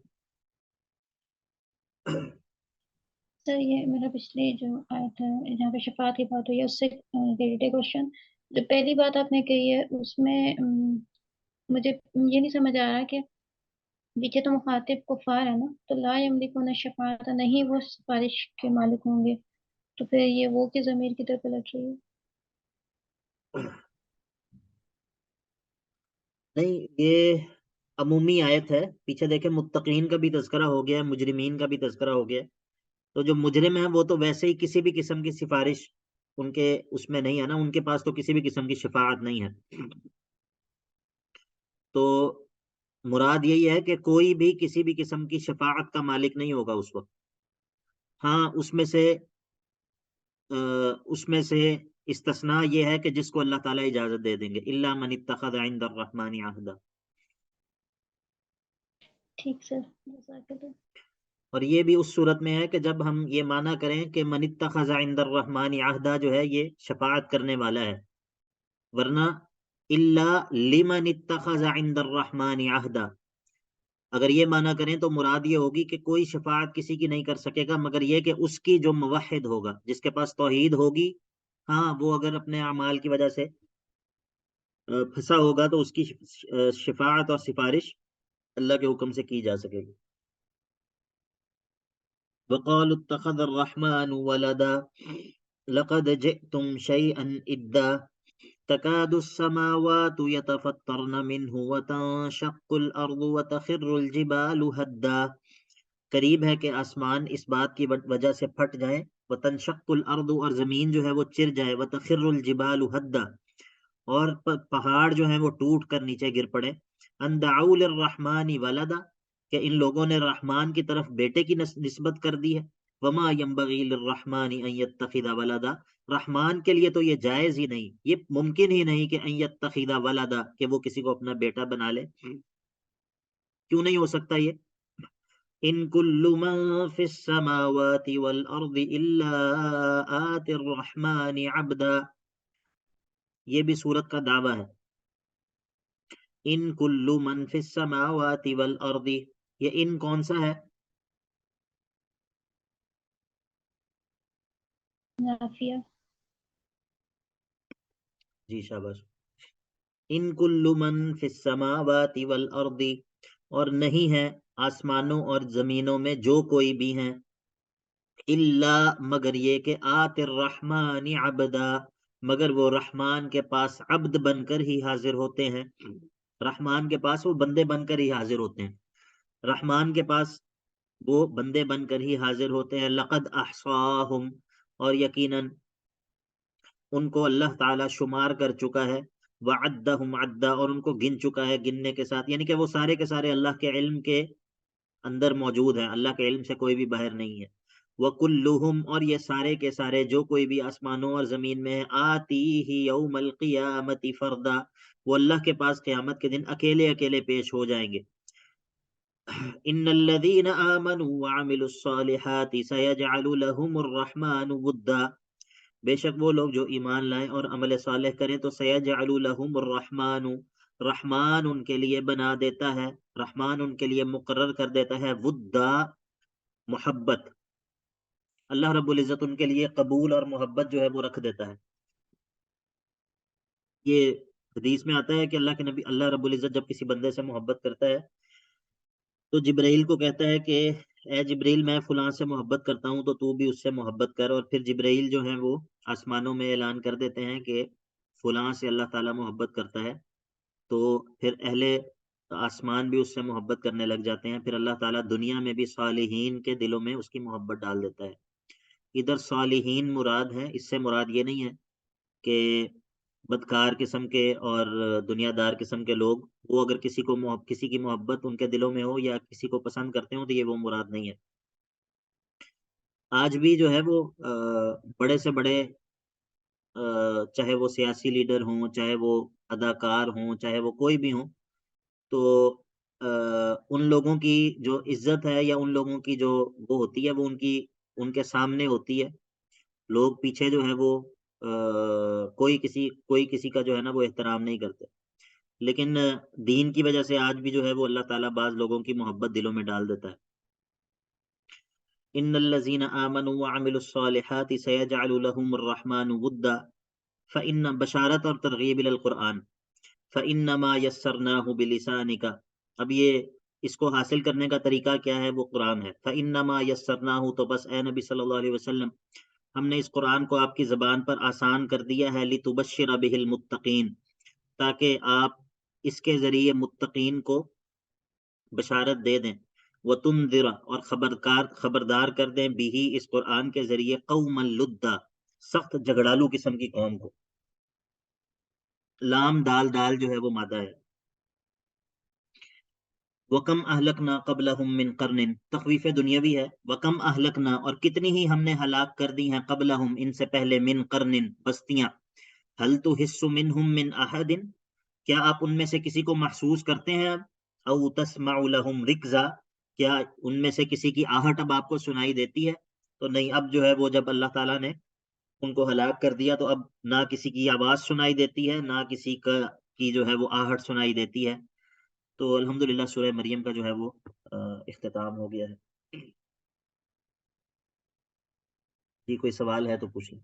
سر یہ میرا پچھلی جو آیت ہے جہاں پہ شفاعت کی بات ہوئی ہے اس سے ریلیٹڈ کوشچن، جو پہلی بات آپ نے کہی ہے اس میں مجھے یہ نہیں سمجھ آ رہا کہ پیچھے تو مخاطب کفار ہے نا، تو لا یملکون الشفاعت نہیں وہ سفارش کے مالک ہوں گے، تو پھر یہ وہ کی ضمیر کی طرف پلٹ رہی ہے۔ نہیں، یہ عمومی آیت ہے، پیچھے دیکھیں متقین کا بھی تذکرہ ہو گیا ہے، مجرمین کا بھی تذکرہ ہو گیا ہے، تو جو مجرم ہیں وہ تو ویسے ہی کسی بھی قسم کی سفارش ان کے اس میں نہیں ہے نا، ان کے پاس تو کسی بھی قسم کی شفاعت نہیں ہے، تو مراد یہی ہے کہ کوئی بھی کسی بھی قسم کی شفاعت کا مالک نہیں ہوگا اس وقت۔ ہاں اس میں سے استثناء یہ ہے کہ جس کو اللہ تعالیٰ اجازت دے دیں گے، الا من اتخذ عند الرحمن عہدا۔ ٹھیک سر، جزاک اللہ۔ اور یہ بھی اس صورت میں ہے کہ جب ہم یہ معنی کریں کہ من اتخذ عند الرحمن عہدا جو ہے یہ شفاعت کرنے والا ہے، ورنہ الا لمن اتخذ عند الرحمن عہدا، اگر یہ معنی کریں تو مراد یہ ہوگی کہ کوئی شفاعت کسی کی نہیں کر سکے گا مگر یہ کہ اس کی جو موحد ہوگا، جس کے پاس توحید ہوگی، ہاں وہ اگر اپنے اعمال کی وجہ سے پھنسا ہوگا تو اس کی شفاعت اور سفارش اللہ کے حکم سے کی جا سکے گی۔ وقالوا اتخذ الرحمن ولدا لقد جئتم شيئا ادا تكاد السماوات يتفطرن منه وتنشق الارض وتخر الجبال هدا، قریب ہے کہ آسمان اس بات کی وجہ سے پھٹ جائیں، وتنشق الارض اور زمین جو ہے وہ چر جائے، وتخر الجبال هدا اور پہاڑ جو ہیں وہ ٹوٹ کر نیچے گر پڑے، ان دعوا للرحمن ولدا کہ ان لوگوں نے رحمان کی طرف بیٹے کی نسبت کر دی ہے، وما ينبغي للرحمن ان يتخذ ولدا، رحمان کے لیے تو یہ جائز ہی نہیں، یہ ممکن ہی نہیں کہ ان يتخذ ولدا کہ وہ کسی کو اپنا بیٹا بنا لے، کیوں نہیں ہو سکتا یہ؟ ان كل من في السماوات والارض الا آتي الرحمن عبدا، یہ بھی سورت کا دعویٰ ہے، ان کل من فی السماوات والارض، یہ ان کون سا ہے؟ نافیہ۔ جی شاباش۔ ان کل من فی السماوات والارض، اور نہیں ہے آسمانوں اور زمینوں میں جو کوئی بھی ہیں، الا مگر یہ کہ آت الرحمن عبدا، مگر وہ رحمان کے پاس عبد بن کر ہی حاضر ہوتے ہیں، رحمان کے پاس وہ بندے بن کر ہی حاضر ہوتے ہیں، رحمان کے پاس وہ بندے بن کر ہی حاضر ہوتے ہیں۔ لقد احصاہم، اور یقیناً ان کو اللہ تعالی شمار کر چکا ہے، وعدہم عدا، اور ان کو گن چکا ہے گننے کے ساتھ، یعنی کہ وہ سارے کے سارے اللہ کے علم کے اندر موجود ہیں، اللہ کے علم سے کوئی بھی باہر نہیں ہے۔ وَكُلُّهُمْ، اور یہ سارے کے سارے جو کوئی بھی آسمانوں اور زمین میں ہے، آتیہ یوم القیامت فردا، وہ اللہ کے پاس قیامت کے دن اکیلے اکیلے پیش ہو جائیں گے۔ ان الذین آمنوا وعملوا الصالحات سیجعل لهم الرحمن ودا، بے شک وہ لوگ جو ایمان لائیں اور عمل صالح کریں تو سیجعل لهم الرحمن، رحمان ان کے لیے بنا دیتا ہے، رحمان ان کے لیے مقرر کر دیتا ہے ودا، محبت، اللہ رب العزت ان کے لیے قبول اور محبت جو ہے وہ رکھ دیتا ہے۔ یہ حدیث میں آتا ہے کہ اللہ کے نبی اللہ رب العزت جب کسی بندے سے محبت کرتا ہے تو جبرائیل کو کہتا ہے کہ اے جبرائیل میں فلاں سے محبت کرتا ہوں تو تو بھی اس سے محبت کر، اور پھر جبرائیل جو ہیں وہ آسمانوں میں اعلان کر دیتے ہیں کہ فلاں سے اللہ تعالیٰ محبت کرتا ہے، تو پھر اہل آسمان بھی اس سے محبت کرنے لگ جاتے ہیں، پھر اللہ تعالیٰ دنیا میں بھی صالحین کے دلوں میں اس کی محبت ڈال دیتا ہے۔ ادھر صالحین مراد ہے، اس سے مراد یہ نہیں ہے کہ بدکار قسم کے اور دنیا دار قسم کے لوگ، وہ اگر کسی کی محبت ان کے دلوں میں ہو یا کسی کو پسند کرتے ہوں تو یہ وہ مراد نہیں ہے۔ آج بھی جو ہے وہ بڑے سے بڑے چاہے وہ سیاسی لیڈر ہوں، چاہے وہ اداکار ہوں، چاہے وہ کوئی بھی ہوں، تو ان لوگوں کی جو عزت ہے یا ان لوگوں کی جو وہ ہوتی ہے وہ ان کے سامنے ہوتی ہے، لوگ پیچھے جو ہے وہ کوئی کسی کا جو ہے نا وہ احترام نہیں کرتے، لیکن دین کی وجہ سے آج بھی جو ہے وہ اللہ تعالیٰ بعض لوگوں کی محبت دلوں میں ڈال دیتا ہے۔ ان الذین آمنوا وعملوا الصالحات سیجعل لهم الرحمن ودا، فإن، بشارت اور ترغیب الی القرآن، فإنما یسرناہ بلسانک، اب یہ اس کو حاصل کرنے کا طریقہ کیا ہے؟ وہ قرآن ہے۔ فإنما یسرناہ، تو بس اے نبی صلی اللہ علیہ وسلم ہم نے اس قرآن کو آپ کی زبان پر آسان کر دیا ہے، لِتُبَشِّرَ بِهِ الْمُتَّقِينَ، تاکہ آپ اس کے ذریعے متقین کو بشارت دے دیں، وَتُنذِرَ، اور خبردار کر دیں، بِهِ، اس قرآن کے ذریعے، قَوْمًا لُدًّا، سخت جھگڑالو قسم کی قوم کو۔ لام دال دال جو ہے وہ مادہ ہے۔ وَكَمْ أَهْلَكْنَا قَبْلَهُمْ مِنْ قَرْنٍ، تخویف دنیاوی ہے، وَكَمْ أَهْلَكْنَا، اور کتنی ہی ہم نے ہلاک کر دی ہیں، قبلہم، ان سے پہلے، من قرن، بستیاں، هل تحس منہم من احد، کیا آپ ان میں سے کسی کو محسوس کرتے ہیں اب، او تسمع لہم رکزا، کیا ان میں سے کسی کی آہٹ اب آپ کو سنائی دیتی ہے؟ تو نہیں، اب جو ہے وہ جب اللہ تعالیٰ نے ان کو ہلاک کر دیا تو اب نہ کسی کی آواز سنائی دیتی ہے، نہ کسی کی جو ہے وہ آہٹ سنائی دیتی ہے۔ تو الحمدللہ سورہ مریم کا جو ہے وہ اختتام ہو گیا ہے۔ جی کوئی سوال ہے تو پوچھیں۔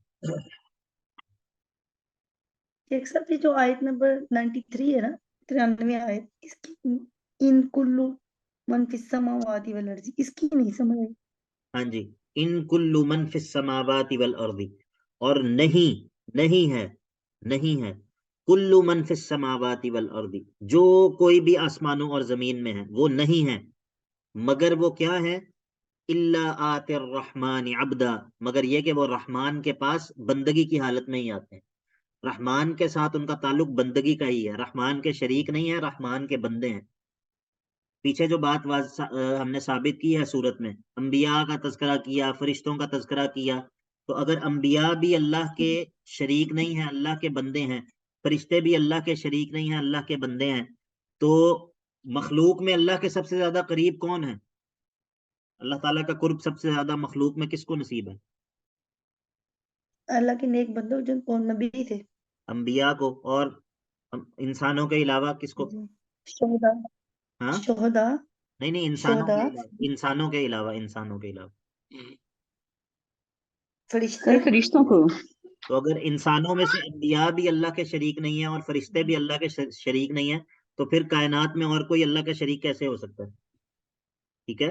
ایک صاحب یہ جو آیت نمبر 93 ہے نا، 93 آیت، اس کی ان کلو من فی السماوات والارض، اس کی نہیں سمجھ آئی۔ ہاں جی، ان کل من فی السماوات والارض، اور نہیں ہے کل من فی السماوات والارض، جو کوئی بھی آسمانوں اور زمین میں ہے وہ نہیں ہے، مگر وہ کیا ہے؟ الا آت الرحمن عبدا، مگر یہ کہ وہ رحمان کے پاس بندگی کی حالت میں ہی آتے ہیں، رحمان کے ساتھ ان کا تعلق بندگی کا ہی ہے، رحمان کے شریک نہیں ہے، رحمان کے بندے ہیں۔ پیچھے جو بات ہم نے ثابت کی ہے صورت میں، انبیاء کا تذکرہ کیا، فرشتوں کا تذکرہ کیا، تو اگر انبیاء بھی اللہ کے شریک نہیں ہیں، اللہ کے بندے ہیں، فرشتے بھی اللہ کے شریک نہیں ہیں، اللہ کے بندے ہیں، تو مخلوق میں اللہ کے سب سے زیادہ قریب کون ہے؟ اللہ تعالیٰ کا قرب سب سے زیادہ مخلوق میں کس کو نصیب ہے؟ اللہ کے نیک بندوں جو نبی تھے، انبیاء کو، اور انسانوں کے علاوہ کس کو؟ شہداء، ہاں شہداء، نہیں، شہداء، انسانوں کے علاوہ فرشتے، فرشتوں کو، تو اگر انسانوں میں سے انبیاء بھی اللہ کے شریک نہیں ہیں اور فرشتے بھی اللہ کے شریک نہیں ہیں، تو پھر کائنات میں اور کوئی اللہ کا شریک کیسے ہو سکتا ہے؟ ٹھیک ہے.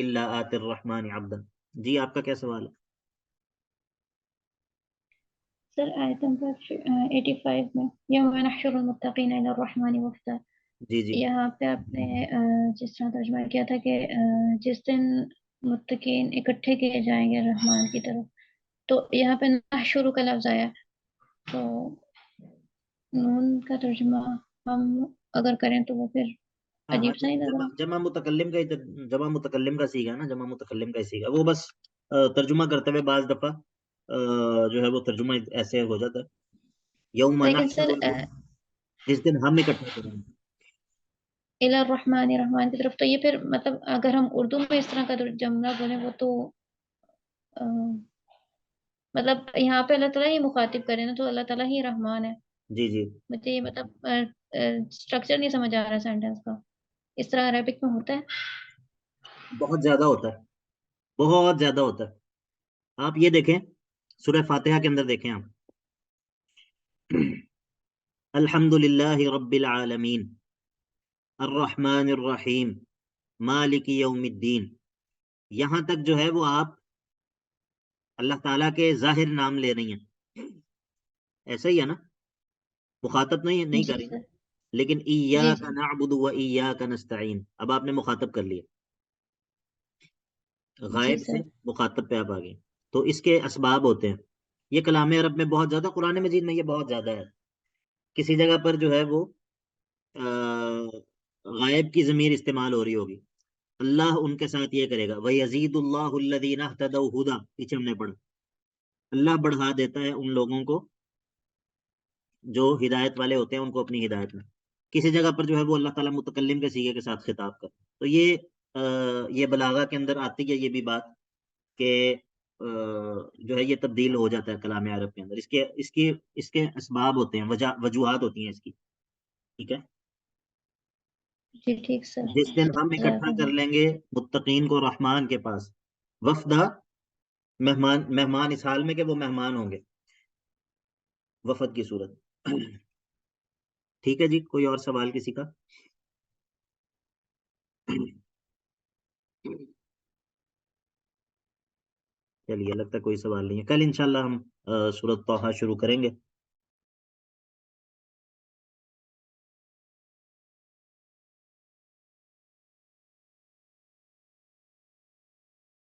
الا آتی الرحمن عبدا. جی آپ کا کیا سوال ہے؟ سر آیت نمبر 85 میں یوم نحشر المتقین الی الرحمن وفدا، جی جی یہاں پہ آپ نے جس طرح ترجمہ کیا تھا کہ جس دن متقین اکٹھے کیے جائیں گے رحمان کی طرف، تو یہاں پہ نحشر کا لفظ آیا، تو نون کا ترجمہ ہم اگر کریں تو وہ پھر ہاں ہاں عجیب سا نہیں لگ جمع رہا؟ جمع متکلم کا جمع متکلم کا سیگا نا، جمع متکلم کا ہی سیگا. وہ بس ترجمہ کرتے ہوئے بعض دفعہ جو ہے وہ ترجمہ ایسے ہو جاتا ہے. یوم لیکن نحشر سر جس دن ہم اکٹھا کریں گے. الی الرحمن رحمان کی طرف، تو یہ پھر مطلب اگر ہم اردو میں اس طرح کا جملہ بولیں وہ تو مطلب یہاں پہ اللہ تعالیٰ ہی مخاطب کرے نا، تو اللہ تعالیٰ ہی رحمان ہے. جی جی مجھے یہ مطلب اسٹرکچر نہیں سمجھ آ رہا سینٹینس کا، اس طرح عربک میں ہوتا ہے؟ بہت زیادہ ہوتا ہے، بہت زیادہ ہوتا ہے. آپ یہ دیکھیں سورہ فاتحہ کے اندر دیکھیں آپ الحمد للہ رب العالمین الرحمن الرحیم مالک یوم الدین. یہاں تک جو ہے وہ آپ اللہ تعالیٰ کے ظاہر نام لے رہی ہیں، ایسا ہی ہے نا، مخاطب نہیں جی کر رہی نا. سر. لیکن جی ایاک جی نعبد و ایاک نستعین، اب آپ نے مخاطب کر لیا، جی غائب سے سر. مخاطب پہ آپ آ گئے. تو اس کے اسباب ہوتے ہیں. یہ کلام عرب میں بہت زیادہ، قرآن مجید میں یہ بہت زیادہ ہے. کسی جگہ پر جو ہے وہ غائب کی ضمیر استعمال ہو رہی ہوگی، اللہ ان کے ساتھ یہ کرے گا وَيَزِيدُ اللَّهُ الَّذِينَ اهْتَدَوْا هُدًى، پیچھے ہم نے پڑھا اللہ بڑھا دیتا ہے ان لوگوں کو جو ہدایت والے ہوتے ہیں ان کو اپنی ہدایت میں. کسی جگہ پر جو ہے وہ اللہ تعالیٰ متکلم کے سیغے کے ساتھ خطاب کر. تو یہ بلاغہ کے اندر آتی ہے یہ بھی بات کہ جو ہے یہ تبدیل ہو جاتا ہے کلام عرب کے اندر. اس کے اسباب ہوتے ہیں، وجوہات ہوتی ہیں اس کی. ٹھیک ہے. جی ٹھیک سر. جس دن ہم جزاک اکٹھا کر اللہ. لیں گے متقین کو رحمان کے پاس وفدا، مہمان اس حال میں کہ وہ مہمان ہوں گے وفد کی صورت. ٹھیک ہے جی، کوئی اور سوال کسی کا؟ چلیے لگتا ہے کوئی سوال نہیں ہے. کل انشاءاللہ ہم سورۃ طٰہٰ شروع کریں گے.